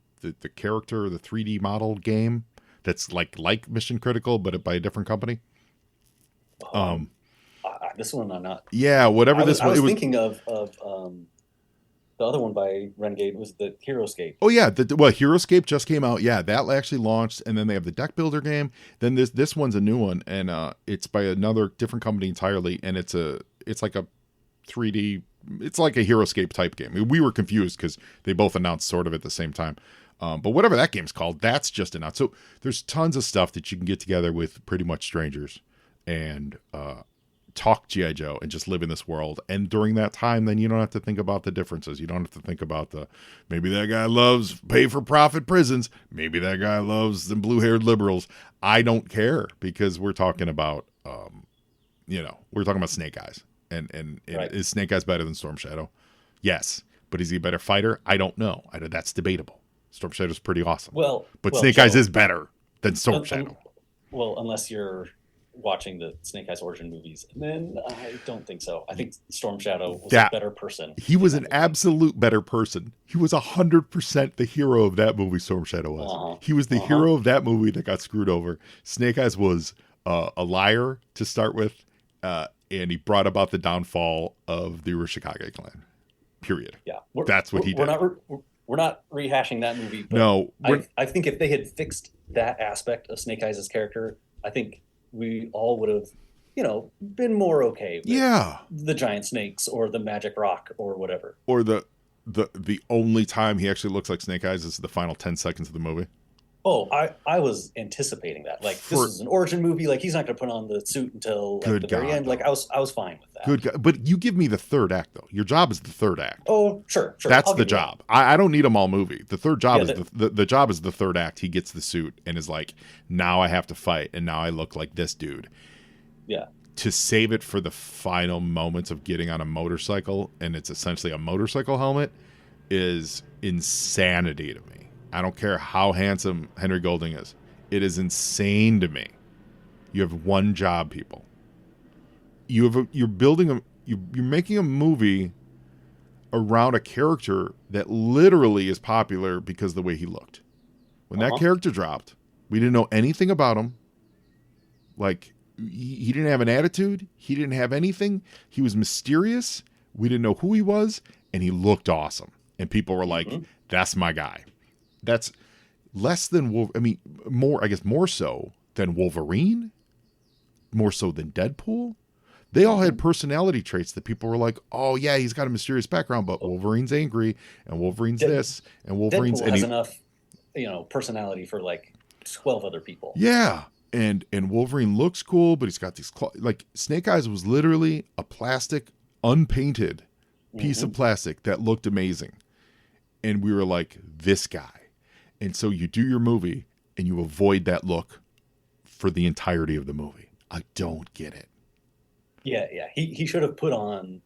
character, the 3D model game that's like Mission Critical, but by a different company. This one I'm not. Yeah, whatever this one. I was thinking of the other one by Renegade was the HeroScape. Oh yeah, HeroScape just came out. Yeah, that actually launched, and then they have the deck builder game. Then this one's a new one, and it's by another different company entirely, and it's like a 3D. It's like a HeroScape type game. We were confused because they both announced sort of at the same time. But whatever that game's called, that's just announced. So there's tons of stuff that you can get together with pretty much strangers and talk G.I. Joe and just live in this world. And during that time, then you don't have to think about the differences. You don't have to think about maybe that guy loves pay for profit prisons. Maybe that guy loves the blue-haired liberals. I don't care, because we're talking about, we're talking about Snake Eyes. And right. Is Snake Eyes better than Storm Shadow? Yes. But is he a better fighter? I don't know. That's debatable. Storm Shadow's pretty awesome. But Snake Eyes is better than Storm Shadow. Well, unless you're watching the Snake Eyes origin movies, and then I don't think so. I think Storm Shadow was a better person. He was an absolute better person. He was 100% the hero of that movie. Storm Shadow was. He was the hero of that movie that got screwed over. Snake Eyes was a liar to start with, and he brought about the downfall of the Urashikage clan. Period. Yeah, that's what he did. We're not rehashing that movie. But no, I think if they had fixed that aspect of Snake Eyes' character, I think we all would have, been more okay with the giant snakes or the magic rock or whatever. Or the only time he actually looks like Snake Eyes is the final 10 seconds of the movie. Oh, I was anticipating that. This is an origin movie. He's not going to put on the suit until the very end. I was fine with that. Good God. But you give me the third act, though. Your job is the third act. Oh, sure. That's the job. I don't need them all movie. The third job is the job is the third act. He gets the suit and is like, now I have to fight, and now I look like this dude. Yeah. To save it for the final moments of getting on a motorcycle, and it's essentially a motorcycle helmet, is insanity to me. I don't care how handsome Henry Golding is. It is insane to me. You have one job, people. You're making a movie around a character that literally is popular because of the way he looked. When that character dropped, we didn't know anything about him. He didn't have an attitude. He didn't have anything. He was mysterious. We didn't know who he was, and he looked awesome. And people were like, that's my guy. That's less than more so than Wolverine, more so than Deadpool. They all had personality traits that people were like, oh yeah, he's got a mysterious background, but Wolverine's angry, and Wolverine's this, and Wolverine's Deadpool has enough, personality for 12 other people. Yeah, and Wolverine looks cool, but he's got these Snake Eyes was literally a plastic, unpainted piece of plastic that looked amazing, and we were like, this guy. And so you do your movie and you avoid that look for the entirety of the movie. I don't get it. Yeah. He should have put on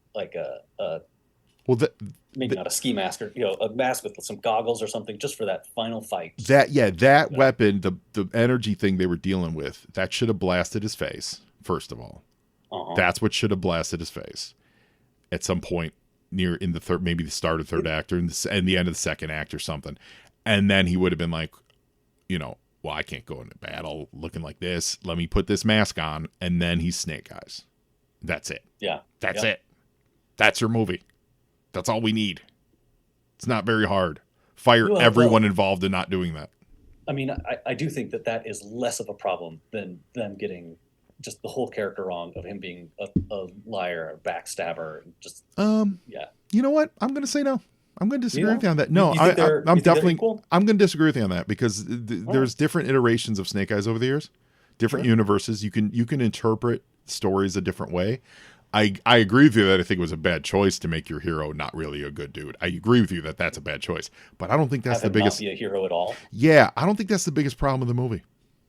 maybe not a ski mask or a mask with some goggles or something just for that final fight. That weapon, the energy thing they were dealing with, that should have blasted his face. First of all, that's what should have blasted his face at some point in the third, maybe the start of third act or in the end of the second act or something. And then he would have been like, well, I can't go into battle looking like this. Let me put this mask on. And then he's Snake Eyes. That's it. Yeah. That's it. That's your movie. That's all we need. It's not very hard. Fire everyone involved in not doing that. I mean, I do think that is less of a problem than them getting just the whole character wrong of him being a liar, a backstabber. Just, yeah. You know what? I'm going to say no. I'm going to disagree with you on that. No, I'm definitely. I'm going to disagree with you on that because there's different iterations of Snake Eyes over the years. different universes. You can interpret stories a different way. I agree with you that I think it was a bad choice to make your hero not really a good dude. I agree with you that that's a bad choice, but I don't think that's the biggest. Not be a hero at all. Yeah, I don't think that's the biggest problem of the movie.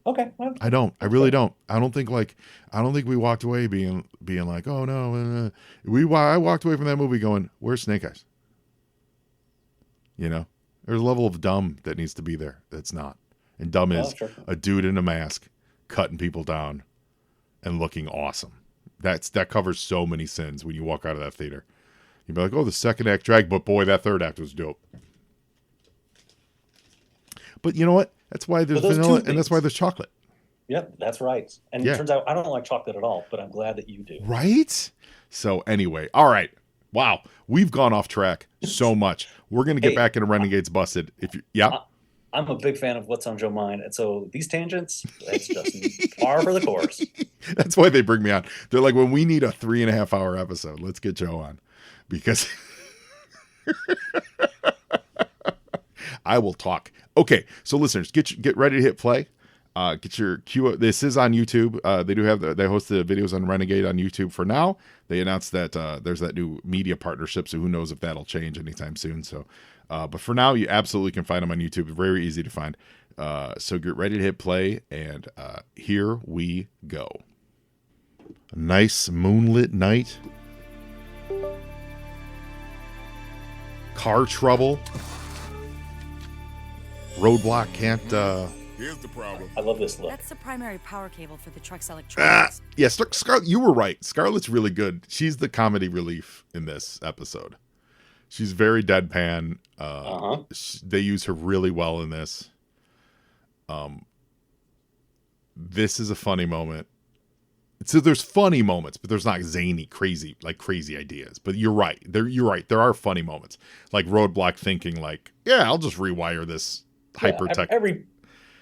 Okay, well, I don't. I really don't. I don't think we walked away being like, oh no. I walked away from that movie going, where's Snake Eyes? You know, there's a level of dumb that needs to be there that's not, and dumb is a dude in a mask cutting people down and looking awesome. That covers so many sins when you walk out of that theater. You'd be like, oh, the second act dragged, but boy, that third act was dope. But you know what? That's why there's vanilla and that's why there's chocolate. Yep, that's right. And it turns out I don't like chocolate at all, but I'm glad that you do. Right? So anyway, all right. Wow, we've gone off track so much. We're going to get back into Renegades Busted. I'm a big fan of What's on Joe Mind, and so these tangents, that's just par for the course. That's why they bring me on. They're like, when we need a 3.5 hour episode, let's get Joe on, because I will talk. Okay, so listeners, get ready to hit play. Get your cue. This is on YouTube. They host the videos on Renegade on YouTube for now. They announced that there's that new media partnership, so who knows if that'll change anytime soon. So, but for now, you absolutely can find them on YouTube. Very easy to find. So get ready to hit play, and here we go. A nice moonlit night. Car trouble. Roadblock can't. Here's the problem. I love this look. That's the primary power cable for the truck's electronics. Yeah, Scarlett, you were right. Scarlett's really good. She's the comedy relief in this episode. She's very deadpan. They use her really well in this. This is a funny moment. So there's funny moments, but there's not zany, crazy ideas. But you're right. You're right. There are funny moments, like Roadblock thinking, like, yeah, I'll just rewire this hypertech.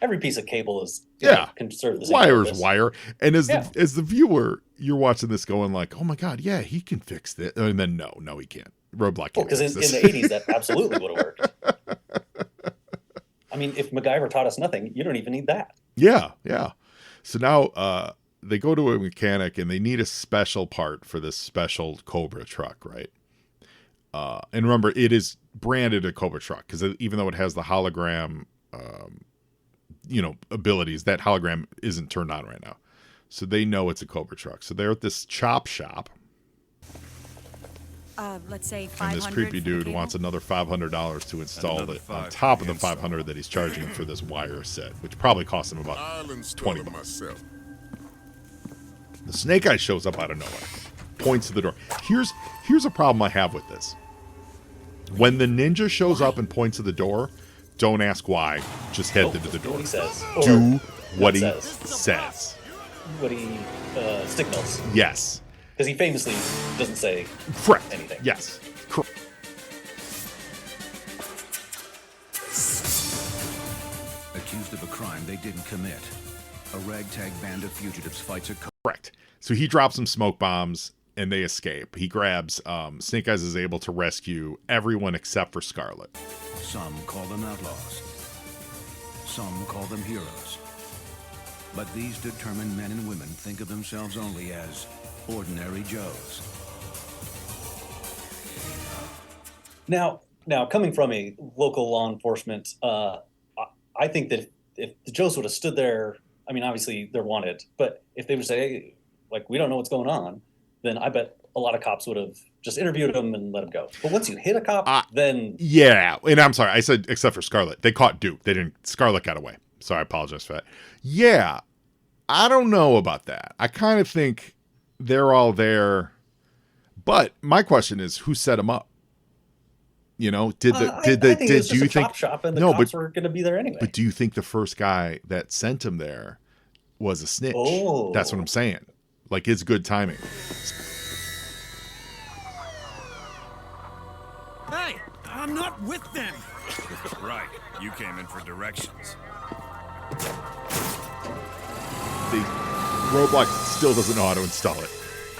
Every piece of cable is can serve the same wire's purpose. wire. And as the viewer, you're watching this going like, oh my god, yeah, he can fix this. And then no, he can't. Roadblock can't. Because in the 80s, that absolutely would have worked. I mean, if MacGyver taught us nothing, you don't even need that. Yeah. So now they go to a mechanic and they need a special part for this special Cobra truck, right? And remember, it is branded a Cobra truck because even though it has the hologram, abilities, that hologram isn't turned on right now. So they know it's a Cobra truck. So they're at this chop shop. Let's say 500. And this creepy dude wants another $500 to install it on top of the $500 that he's charging for this wire set, which probably cost him about $20. The Snake Eye shows up out of nowhere, points to the door. Here's a problem I have with this. When the ninja shows up and points to the door, don't ask why. Just head to the door. What he says. Do what he says. What he signals. Yes. Because he famously doesn't say anything. Yes. Correct. Accused of a crime they didn't commit. A ragtag band of fugitives fights a... Correct. So he drops some smoke bombs and they escape. He grabs... Snake Eyes is able to rescue everyone except for Scarlett. Some call them outlaws. Some call them heroes. But these determined men and women think of themselves only as ordinary Joes. Now, coming from a local law enforcement, I think that if the Joes would have stood there, I mean, obviously they're wanted, but if they would say, hey, like, we don't know what's going on, then I bet a lot of cops would have just interviewed him and let him go. But once you hit a cop, then... Yeah, and I'm sorry, I said except for Scarlett. They caught Duke. They didn't... Scarlett got away. So I apologize for that. Yeah, I don't know about that. I kind of think they're all there. But my question is, who set them up? You know, do you think shop and the cops were going to be there anyway? But do you think the first guy that sent him there was a snitch? Oh. That's what I'm saying. Like, it's good timing. Hey, I'm not with them. Right, you came in for directions. The Roadblock still doesn't know how to install it.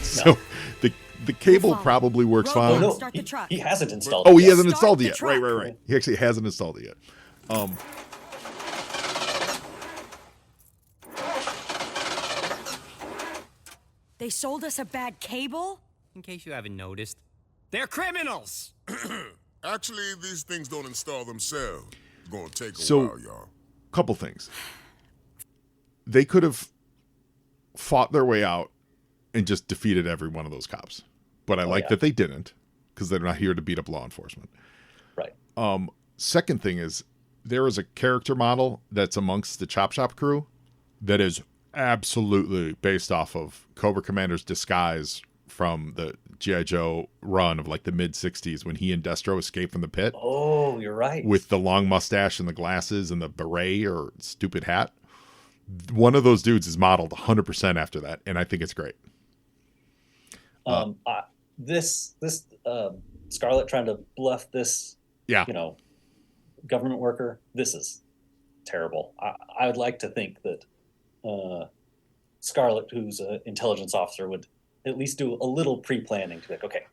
So the cable probably works fine. No, he hasn't installed it. Oh, he hasn't installed it yet. Right. He actually hasn't installed it yet. They sold us a bad cable? In case you haven't noticed, they're criminals! Actually, these things don't install themselves. It's gonna take a So- while, y'all. Couple things. They could have fought their way out and just defeated every one of those cops. But I like that they didn't, because they're not here to beat up law enforcement. Right. Second thing is, there is a character model that's amongst the Chop Shop crew that is absolutely based off of Cobra Commander's disguise from the G.I. Joe run of like the mid-'60s when he and Destro escaped from the pit. Oh, you're right. With the long mustache and the glasses and the beret or stupid hat. One of those dudes is modeled 100% after that, and I think it's great. This Scarlett trying to bluff this, Yeah. government worker. This is terrible. I would like to think that Scarlett, who's an intelligence officer, would at least do a little pre-planning to be like, okay,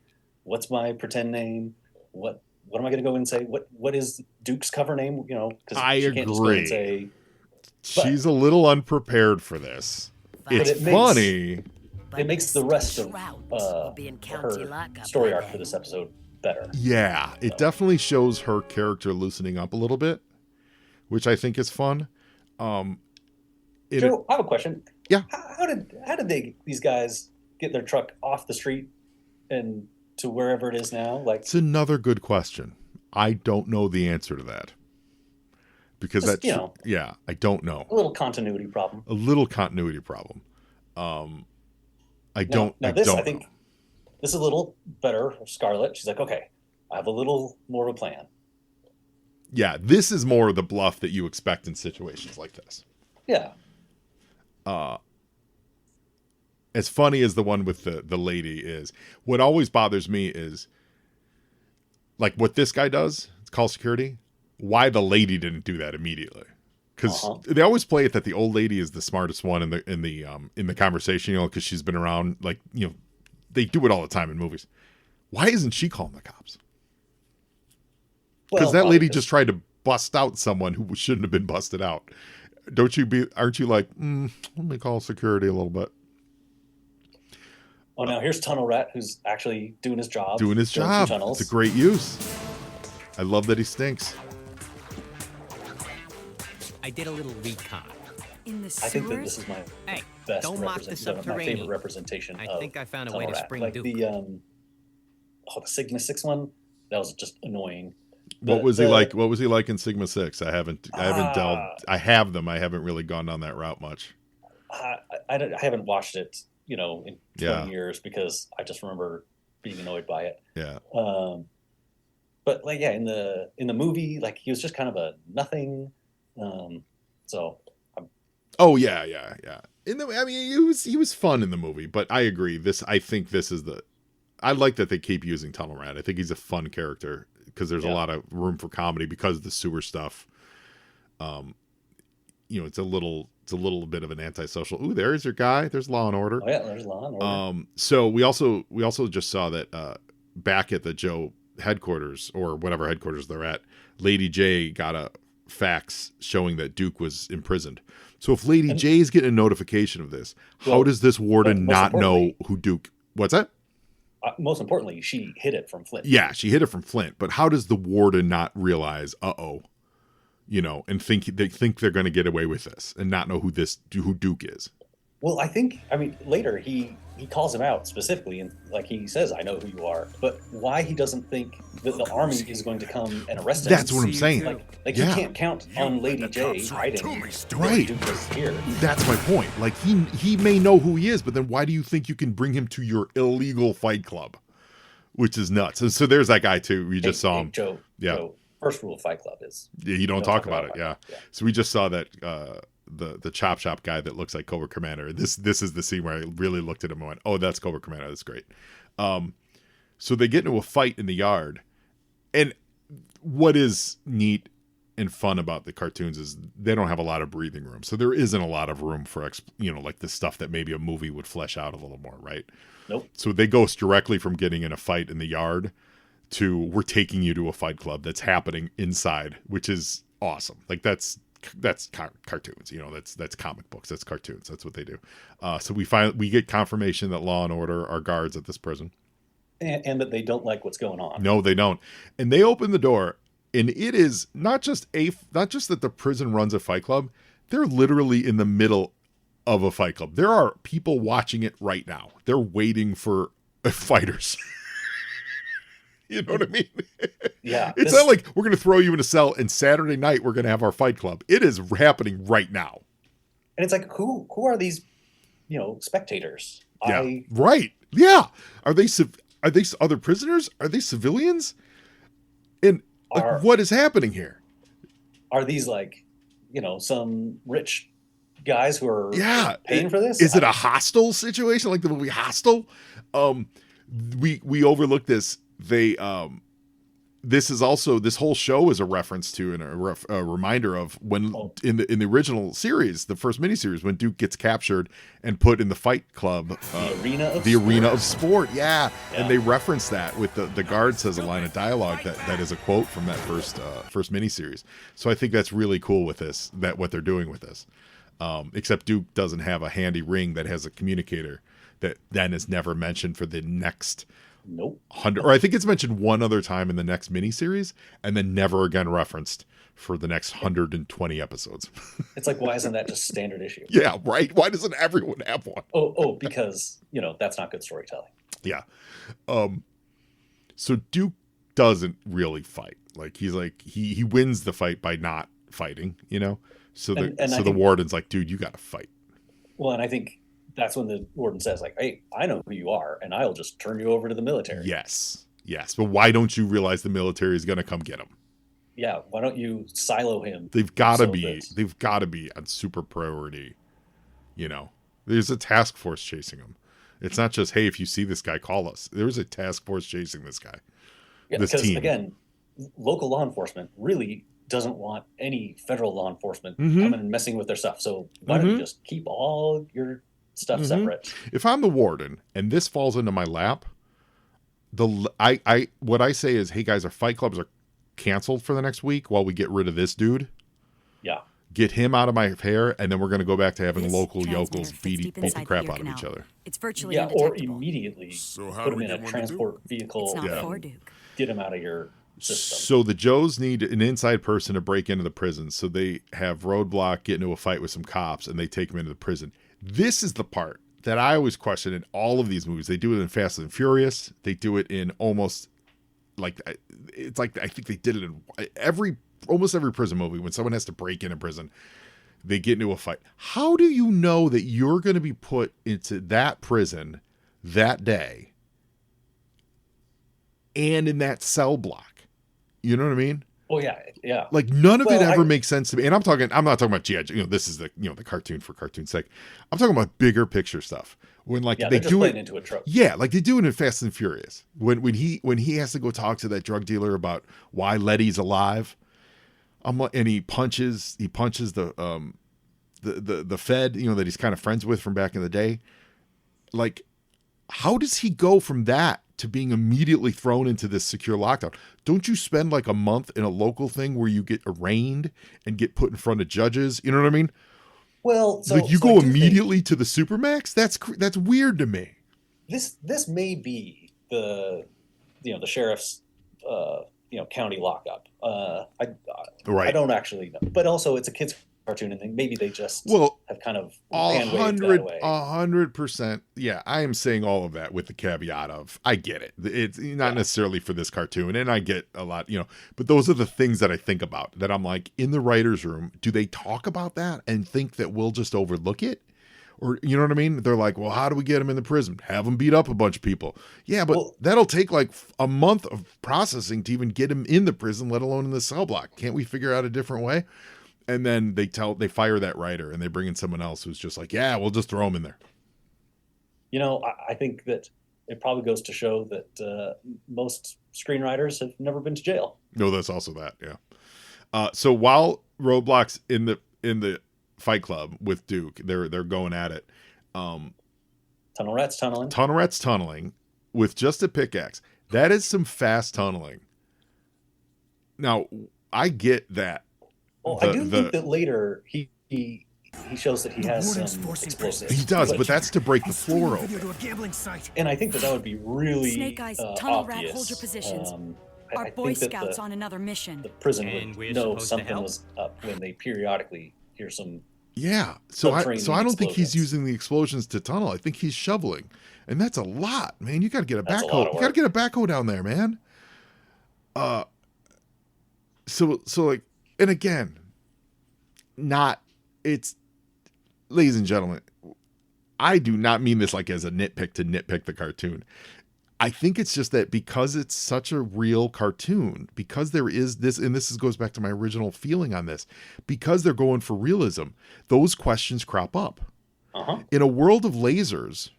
what's my pretend name? What am I going to go and say? What is Duke's cover name? Because I she can't just go agree. and say. She's a little unprepared for this. It's it makes- funny. It makes the rest of will be in county her lockup story by arc for then. this episode better. Yeah, it definitely shows her character loosening up a little bit, which I think is fun. Joe, I have a question. Yeah. How did these guys get their truck off the street and to wherever it is now? Like, It's another good question. I don't know the answer to that. Because Just, that's, yeah, I don't know. a little continuity problem. A little continuity problem. I don't Now I this, don't I think, know. this is a little better for Scarlett. She's like, okay, I have a little more of a plan. Yeah, this is more of the bluff that you expect in situations like this. Yeah. As funny as the one with the lady is, what always bothers me is, like, what this guy does, it's call security, why the lady didn't do that immediately. Because they always play it that the old lady is the smartest one in the conversation, because she's been around. Like, they do it all the time in movies. Why isn't she calling the cops? Because that lady just tried to bust out someone who shouldn't have been busted out. Aren't you like, let me call security a little bit? Oh, now here's Tunnel Rat, who's actually doing his job. Doing his some job. tunnels. It's a great use. I love that he stinks. I did a little recon. In the sewers? I think that this is my Hey, best don't mock the my subterranean. favorite representation. I of think I found a Tunnel way to Rat. spring like Duke. the Sigma 6 one. That was just annoying. What was he like? What was he like in Sigma 6? I haven't delved. I have them. I haven't really gone down that route much. I haven't watched it, in 20 years because I just remember being annoyed by it. Yeah. But like, yeah, in the movie, like he was just kind of a nothing. Oh yeah. He was fun in the movie, but I agree. I think this is I like that they keep using Tunnel Rat. I think he's a fun character because there's a lot of room for comedy because of the sewer stuff. It's a little bit of an antisocial. Ooh, there's your guy. There's Law and Order. Oh yeah, there's Law and Order. So we also just saw that back at the Joe headquarters or whatever headquarters they're at, Lady J got a fax showing that Duke was imprisoned. So if Lady J is getting a notification of this, how does this warden not know who Duke? What's that? Most importantly, she hid it from Flint. Yeah, she hid it from Flint. But how does the warden not realize, and think they're going to get away with this and not know who Duke is? Well, later he calls him out specifically, and like he says, "I know who you are." But why he doesn't think that the army is going to come and arrest him? That's what I'm saying. Like he can't count on Lady J hiding. Right. Duke is here. That's my point. Like he may know who he is, but then why do you think you can bring him to your illegal fight club, which is nuts? And so there's that guy too. We just saw him. Joe. First rule of Fight Club is you don't talk about it. Yeah. Yeah. So we just saw that the Chop Shop guy that looks like Cobra Commander. This is the scene where I really looked at him and went, "Oh, that's Cobra Commander. That's great." So they get into a fight in the yard, and what is neat and fun about the cartoons is they don't have a lot of breathing room, so there isn't a lot of room for like the stuff that maybe a movie would flesh out a little more, right? Nope. So they go directly from getting in a fight in the yard to we're taking you to a fight club that's happening inside, which is awesome. Like that's cartoons. You know, that's comic books. That's cartoons. That's what they do. So we get confirmation that Law and Order are guards at this prison, and that they don't like what's going on. No, they don't. And they open the door, and it is not just that the prison runs a fight club. They're literally in the middle of a fight club. There are people watching it right now. They're waiting for fighters. You know what I mean? Yeah. It's not like we're going to throw you in a cell and Saturday night we're going to have our fight club. It is happening right now. And it's like, who are these, spectators? Yeah. Right. Yeah. Are they other prisoners? Are they civilians? And what is happening here? Are these some rich guys who are paying for this? Is it a hostile situation like the movie Hostel? We overlook this. This whole show is a reference to and a reminder of when in the original series, the first miniseries, when Duke gets captured and put in the fight club, the arena of sport. Yeah. And they reference that with the guard says a line of dialogue that is a quote from that first miniseries. So I think that's really cool with this, that what they're doing with this. Except Duke doesn't have a handy ring that has a communicator that then is never mentioned for the next 100, or I think it's mentioned one other time in the next miniseries and then never again referenced for the next 120 episodes. It's like, why isn't that just standard issue? Yeah, right. Why doesn't everyone have one? Because that's not good storytelling. Yeah. So Duke doesn't really fight. Like he wins the fight by not fighting, So the warden's like, dude, you got to fight. Well, and I think that's when the warden says, hey, I know who you are, and I'll just turn you over to the military. Yes. But why don't you realize the military is going to come get him? Yeah. Why don't you silo him? They've got to be on super priority. There's a task force chasing him. It's not just, hey, if you see this guy, call us. There's a task force chasing this guy. Yeah, because team. Again, local law enforcement really doesn't want any federal law enforcement coming and messing with their stuff. So why don't you just keep all your stuff separate? If I'm the warden and this falls into my lap, what I say is, hey guys, our fight clubs are canceled for the next week while we get rid of this dude. Yeah. Get him out of my hair, and then we're going to go back to having local yokels beat the crap out of each other. It's virtually or immediately put him in a transport vehicle. It's not for Duke. Get him out of your system. So the Joes need an inside person to break into the prison. So they have Roadblock get into a fight with some cops, and they take him into the prison. This is the part that I always question in all of these movies. They do it in Fast and Furious. They do it in almost I think they did it in almost every prison movie. When someone has to break into prison, they get into a fight. How do you know that you're going to be put into that prison that day and in that cell block? You know what I mean? Oh yeah. Like none of it ever makes sense to me. And I'm not talking about G.I. Joe. This is the cartoon for cartoon's sake. I'm talking about bigger picture stuff. When they do it into a trope. Yeah, like they do it in Fast and Furious. When he has to go talk to that drug dealer about why Letty's alive. And he punches the Fed, that he's kind of friends with from back in the day. Like, how does he go from that to being immediately thrown into this secure lockdown? Don't you spend like a month in a local thing where you get arraigned and get put in front of judges? You know what I mean? Well, you go immediately to the Supermax. That's weird to me. This may be the sheriff's county lockup. I don't actually know, but also it's a kid's cartoon, and maybe they just have kind of 100%. Yeah, I am saying all of that with the caveat of I get it. It's not necessarily for this cartoon, and I get a lot, but those are the things that I think about. That I'm like, in the writer's room, do they talk about that and think that we'll just overlook it? Or, you know what I mean? They're like, well, how do we get him in the prison? Have him beat up a bunch of people. Yeah, but that'll take like a month of processing to even get him in the prison, let alone in the cell block. Can't we figure out a different way? And then they fire that writer and they bring in someone else who's just like, yeah, we'll just throw him in there. I think that it probably goes to show that most screenwriters have never been to jail. No, that's also that. Yeah. So while Roadblock's in the fight club with Duke, they're going at it. Tunnel Rat's tunneling. Tunnel Rat's tunneling with just a pickaxe. That is some fast tunneling. Now, I get that Well, I do think that later he shows that he has some explosives. He does, but that's to break the floor open. To a gambling site. And I think that would be really Snake Eyes, Tunnel Rat, obvious. hold your positions. I Our Boy think that Scouts on another mission. the prison And we're would know supposed to something help? was up when they periodically hear some. Yeah. So I Subterranean don't think he's explosions. using the explosions to tunnel. I think he's shoveling. And that's a lot, man. You got to get a That's a lot backhoe. of You got to work. get a backhoe down there, man. So like, and again, ladies and gentlemen, I do not mean this like as a nitpick to nitpick the cartoon. I think it's just that because it's such a real cartoon, because there is this, and goes back to my original feeling on this, because they're going for realism, those questions crop up. In a world of lasers,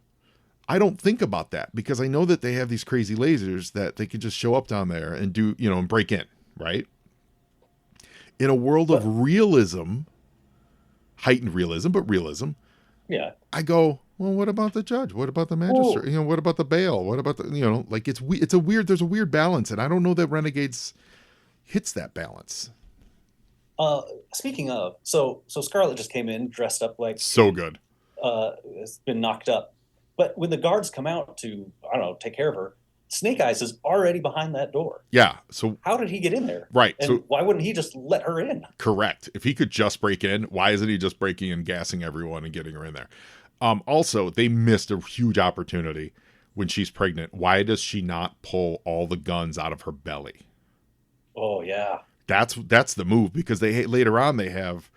I don't think about that because I know that they have these crazy lasers that they could just show up down there and do, and break in, right? In a world of realism, heightened realism, but realism, Yeah. I go, well, what about the judge? What about the magistrate? What about the bail? What about the, like there's a weird balance. And I don't know that Renegades hits that balance. Speaking of, so Scarlett just came in dressed up like So good. has been knocked up. But when the guards come out to, I don't know, take care of her, Snake Eyes is already behind that door. Yeah. So How did he get in there? Right, And so- why wouldn't he just let her in? correct. If he could just break in, why isn't he just breaking and gassing everyone and getting her in there? Also, they missed a huge opportunity when she's pregnant. Why does she not pull all the guns out of her belly? Oh, yeah. That's the move because later on they have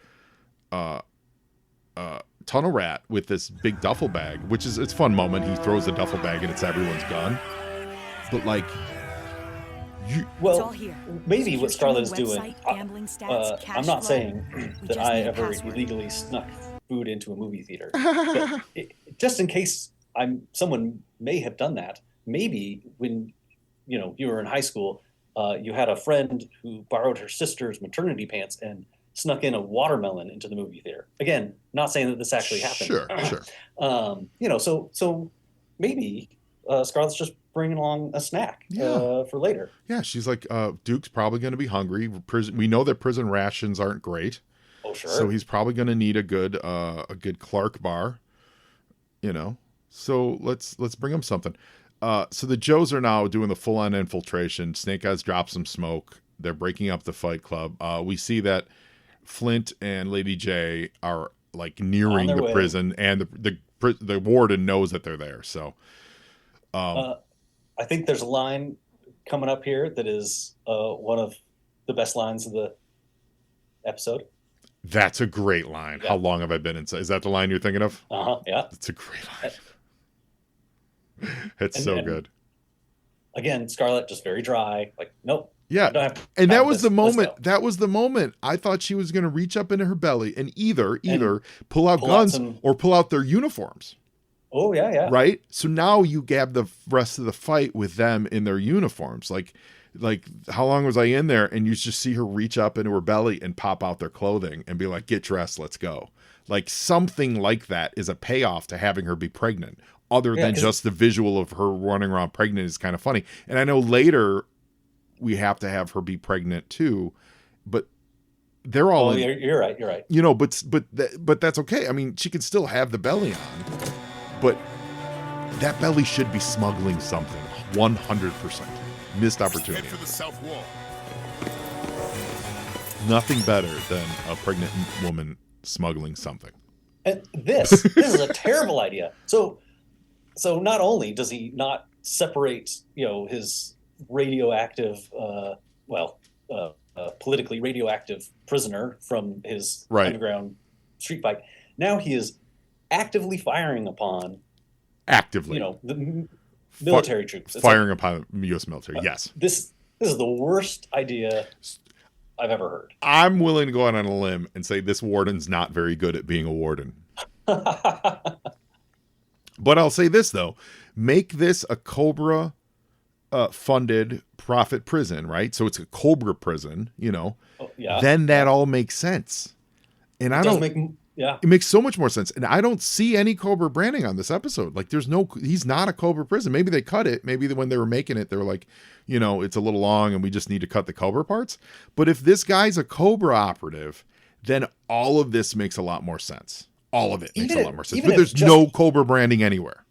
Tunnel Rat with this big duffel bag, which is it's a fun moment. He throws the duffel bag and it's everyone's gun. But like, It's Well, all here. maybe what Secure Scarlett is streaming doing. website, gambling stats, cash I'm not flow. saying We that just I need a ever password. illegally snuck food into a movie theater. But just in case someone may have done that, maybe when you were in high school, you had a friend who borrowed her sister's maternity pants and snuck in a watermelon into the movie theater. Again, not saying that this actually happened. Sure. So maybe Scarlett's just bringing along a snack Yeah. for later. Yeah, she's like, Duke's probably going to be hungry. We know that prison rations aren't great, Oh, sure. so he's probably going to need a good Clark bar. So let's bring him something. So the Joes are now doing the full-on infiltration. Snake Eyes drops some smoke. They're breaking up the Fight Club. We see that Flint and Lady J are like nearing their the way. prison, and the warden knows that they're there. So I think there's a line coming up here that is one of the best lines of the episode. that's a great line. Yeah. How long have I been inside? Is that the line you're thinking of? Yeah. It's a great line. It's And- so and- good. Again, Scarlett just very dry. Like, nope. Yeah. I don't have And time that for was this. the Let's moment. go. That was the moment I thought she was going to reach up into her belly and either pull out pull out guns some- or pull out their uniforms. Oh, yeah. Right? So now you gab the rest of the fight with them in their uniforms. Like how long was I in there? And you just see her reach up into her belly and pop out their clothing and be like, get dressed, let's go. Like something like that is a payoff to having her be pregnant. Other Yeah, than 'cause- just the visual of her running around pregnant is kind of funny. And I know later we have to have her be pregnant too, but they're all Oh, in, you're right. You're right. but that's okay. I mean, she can still have the belly on, but that belly should be smuggling something. 100% missed Head opportunity. for the south wall. Nothing better than a pregnant woman smuggling something. And this is a terrible idea. So not only does he not separate, his radioactive, politically radioactive prisoner from his Right. underground street fight, now he is actively firing upon, Actively the military troops. It's firing upon the U.S. military. Yes. This is the worst idea I've ever heard. I'm willing to go out on a limb and say this warden's not very good at being a warden. But I'll say this, though. Make this a Cobra funded profit prison, right? So it's a Cobra prison, Oh, yeah. Then that all makes sense. And I It does don't make Yeah. It makes so much more sense. And I don't see any Cobra branding on this episode. Like he's not a Cobra prison. Maybe they cut it. Maybe when they were making it, they were like, it's a little long and we just need to cut the Cobra parts. But if this guy's a Cobra operative, then all of this makes a lot more sense. All of it makes a lot more sense. But there's no Cobra branding anywhere.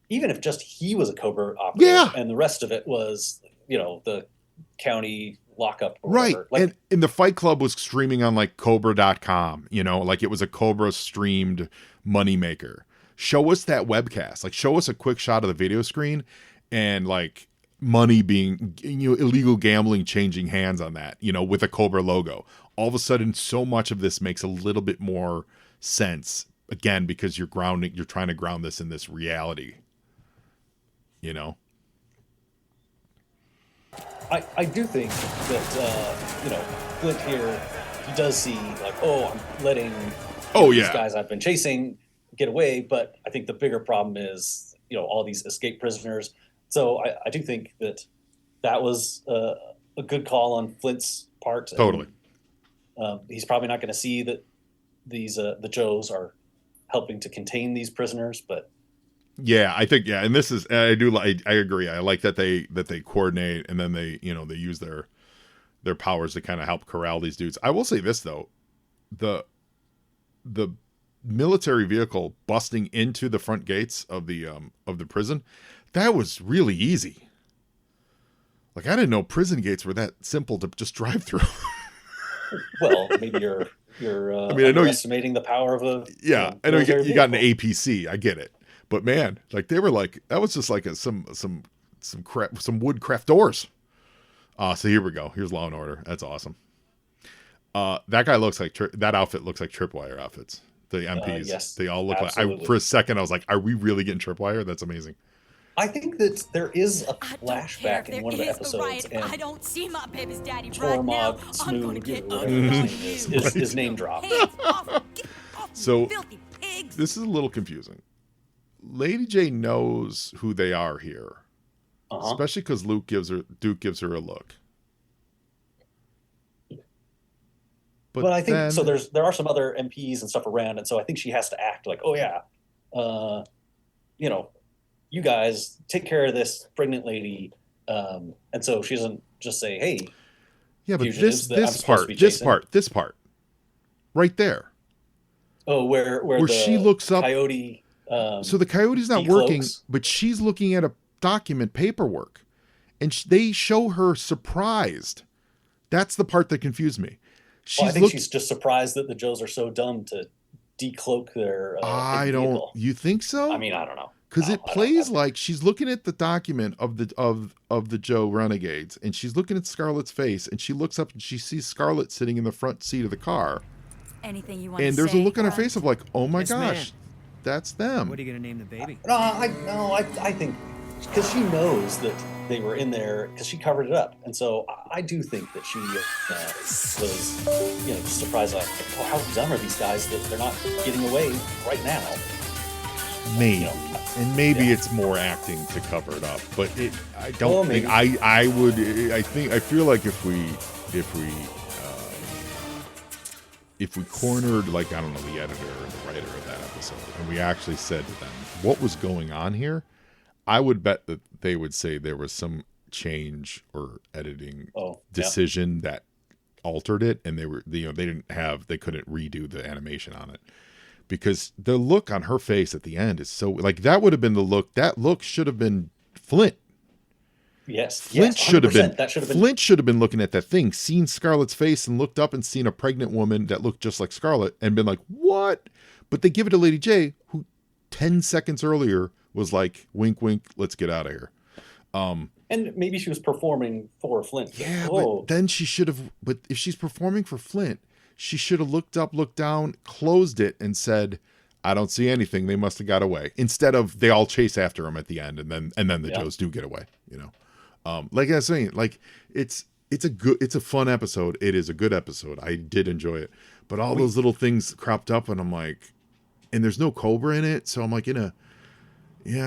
Even if just he was a Cobra operative, yeah, and the rest of it was, the county lockup or right. whatever. And the Fight Club was streaming on like Cobra.com, like it was a Cobra streamed moneymaker. Show us that webcast. Like show us a quick shot of the video screen and like money being, illegal gambling changing hands on that, with a Cobra logo. All of a sudden, so much of this makes a little bit more sense. Again, because you're trying to ground this in this reality. I do think that Flint here, he does see like, I'm letting these guys I've been chasing get away, but I think the bigger problem is all these escaped prisoners. So I do think that was a good call on Flint's part. Totally. And, he's probably not going to see that these the Joes are helping to contain these prisoners, but. Yeah, I think and this is I agree. I like that they coordinate and then they use their powers to kind of help corral these dudes. I will say this though, the military vehicle busting into the front gates of the prison, that was really easy. Like I didn't know prison gates were that simple to just drive through. Well, maybe you're underestimating the power of a I know you got an APC. I get it. But man, like they were like that was just like some wood craft doors. So here we go. Here's Law and Order. That's awesome. That guy looks like that outfit looks like Tripwire outfits. The MPs, yes, they all look absolutely. like. For a second, I was like, "Are we really getting Tripwire?" That's amazing. I think that there is a flashback in one of the episodes, and I don't see my baby's daddy right now. Tormod I'm gonna Smooth, get whatever his name is, his name dropped. Hands off, get off, So filthy pigs. this is a little confusing. Lady J knows who they are here, especially because Duke gives her a look. But I think so. There are some other MPs and stuff around, and so I think she has to act like, you guys take care of this pregnant lady, and so she doesn't just say, "Hey." Yeah, but this part, right there. Oh, where she looks up. Coyote. So the coyote's not working, but she's looking at a document paperwork, and they show her surprised. That's the part that confused me. I think she's just surprised that the Joes are so dumb to decloak their. You think so? I mean, I don't know. Because it plays like she's looking at the document of the Joe Renegades, and she's looking at Scarlett's face, and she looks up and she sees Scarlett sitting in the front seat of the car. Anything you want and to there's say, a look on her face of like, oh my Yes, gosh, ma'am. that's them. What are you gonna name the baby? I think because she knows that they were in there because she covered it up, and so I do think that she was just surprised like, how dumb are these guys that they're not getting away right now. Maybe, and maybe it's more acting to cover it up, but I don't think I feel like if we cornered, like, I don't know, the editor or the writer of that episode, and we actually said to them what was going on here, I would bet that they would say there was some change or editing decision that altered it, and they couldn't redo the animation on it, because the look on her face at the end is so, like, that would have been the look. That look should have been Flint. Yes, Flint should have been. That should have been. Flint should have been looking at that thing, seen Scarlett's face, and looked up and seen a pregnant woman that looked just like Scarlett, and been like, "What?" But they give it to Lady J, who 10 seconds earlier was like, "Wink, wink, let's get out of here." And maybe she was performing for Flint. Yeah, but then she should have. But if she's performing for Flint, she should have looked up, looked down, closed it, and said, "I don't see anything. They must have got away." Instead of they all chase after him at the end, and then the Joes do get away. Like I was saying, like it's a fun episode. It is a good episode. I did enjoy it, but all those little things cropped up, and I'm like, and there's no Cobra in it, so I'm like I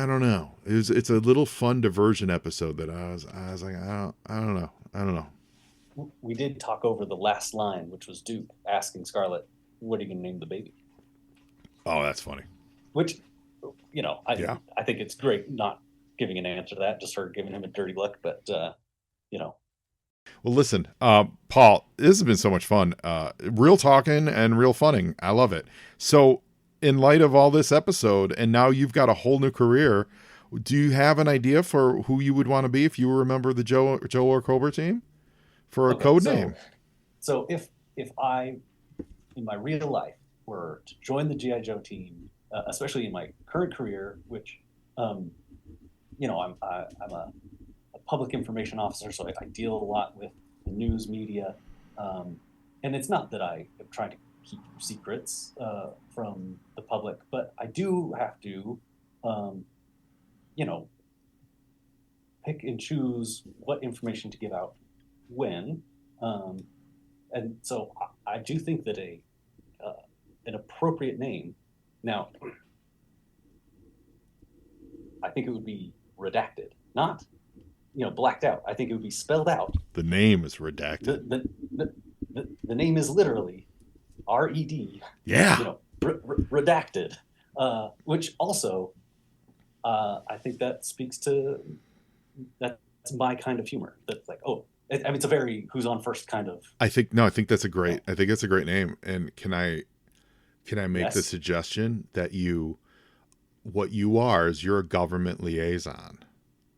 don't know. It's a little fun diversion episode that I was like, I don't know. We did talk over the last line, which was Duke asking Scarlett, "What are you going to name the baby?" Oh, that's funny. Which, I Yeah. I think it's great not giving an answer to that, just sort of giving him a dirty look. But Well, listen, Paul, this has been so much fun. Real talking and real funning. I love it. So, in light of all this episode, and now you've got a whole new career, do you have an idea for who you would want to be if you were a member of the Joe or Cobra team for a code name? So if I, in my real life, were to join the G.I. Joe team, especially in my current career, which, I'm a public information officer, so I deal a lot with the news media, and it's not that I am trying to keep secrets from the public, but I do have to, pick and choose what information to give out when, and so I do think that an appropriate name. Now, I think it would be redacted, not blacked out. I think it would be spelled out. The name is redacted. The name is literally R-E-D. Yeah. Redacted, which also I think that speaks to that's my kind of humor. That's like, it's a very who's on first kind of. I think that's a great name. And can I make the suggestion that what you are is you're a government liaison.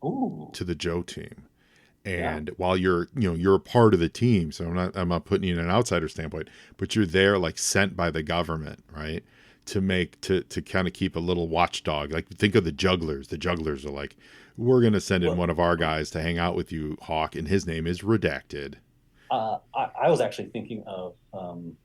Ooh. To the Joe team. And while you're a part of the team, so I'm not putting you in an outsider standpoint, but you're there like sent by the government, right? To kind of keep a little watchdog. Like think of the jugglers. The jugglers are like, we're going to send in one of our guys to hang out with you, Hawk, and his name is Redacted. I was actually thinking of from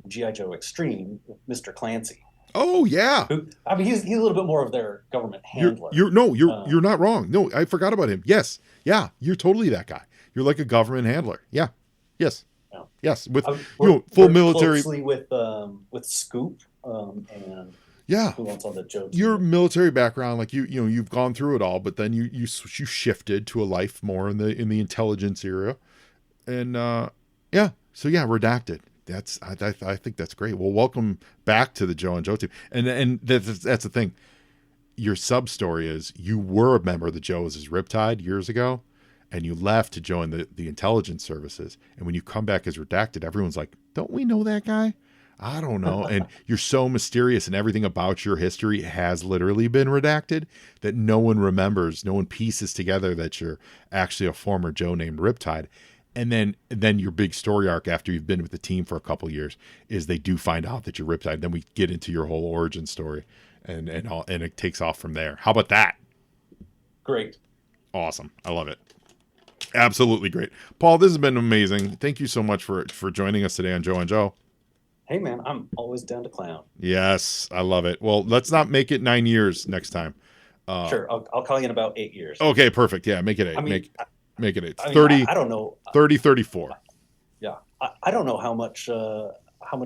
G.I. Joe Extreme, Mr. Clancy. Oh yeah. I mean, he's a little bit more of their government handler. You're not wrong. No, I forgot about him. Yes. Yeah. You're totally that guy. You're like a government handler. Yeah. Yes. Yeah. Yes. With full military. Closely with Scoop and who else on the Joe team? Your military background, like you've gone through it all, but then you shifted to a life more in the intelligence era, and Redacted. I think that's great. Well, welcome back to the Joe and Joe team. And that's the thing. Your sub story is you were a member of the Joes as Riptide years ago, and you left to join the intelligence services. And when you come back as Redacted, everyone's like, "Don't we know that guy?" I don't know. And you're so mysterious, and everything about your history has literally been redacted that no one remembers. No one pieces together that you're actually a former Joe named Riptide. And then your big story arc after you've been with the team for a couple of years is they do find out that you're Riptide. Then we get into your whole origin story and it takes off from there. How about that? Great. Awesome. I love it. Absolutely great. Paul, this has been amazing. Thank you so much for joining us today on Joe and Joe. Hey man, I'm always down to clown. Yes, I love it. Well, let's not make it 9 years next time. Sure. I'll call you in about 8 years. Okay, perfect. Yeah, make it 8. I mean, Make it 8. I mean, 30. I don't know. 30, 34. Yeah. I don't know how much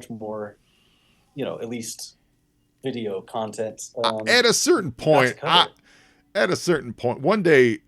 more, at least video content. At a certain point, one day,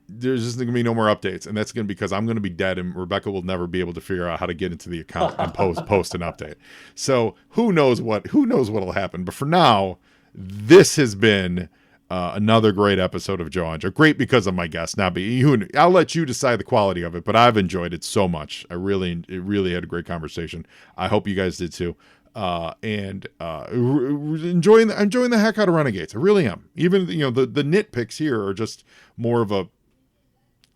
there's just going to be no more updates. And that's going to be because I'm going to be dead and Rebecca will never be able to figure out how to get into the account and post an update. So who knows what'll happen. But for now, this has been another great episode of Joe on Joe. Great because of my guest. I'll let you decide the quality of it, but I've enjoyed it so much. It really had a great conversation. I hope you guys did too. And enjoying the heck out of Renegades. I really am. Even the nitpicks here are just more of a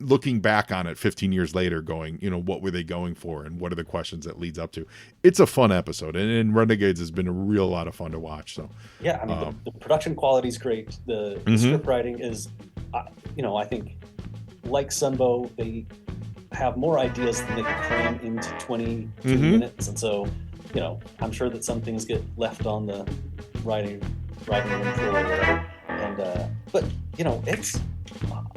looking back on it 15 years later going, what were they going for and what are the questions that leads up to. It's a fun episode, and Renegades has been a real lot of fun to watch. So yeah, I mean the production quality is great. The script writing is, I think like Sunbow, they have more ideas than they can cram into 22 minutes, and so I'm sure that some things get left on the writing room floor or whatever. And but it's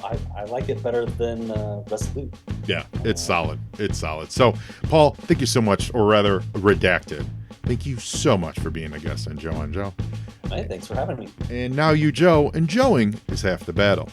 I like it better than Resolute. Yeah, it's solid. It's solid. So, Paul, thank you so much, or rather, Redacted. Thank you so much for being a guest on Joe on Joe. Hey, thanks for having me. And now you, Joe, and Joeing is half the battle.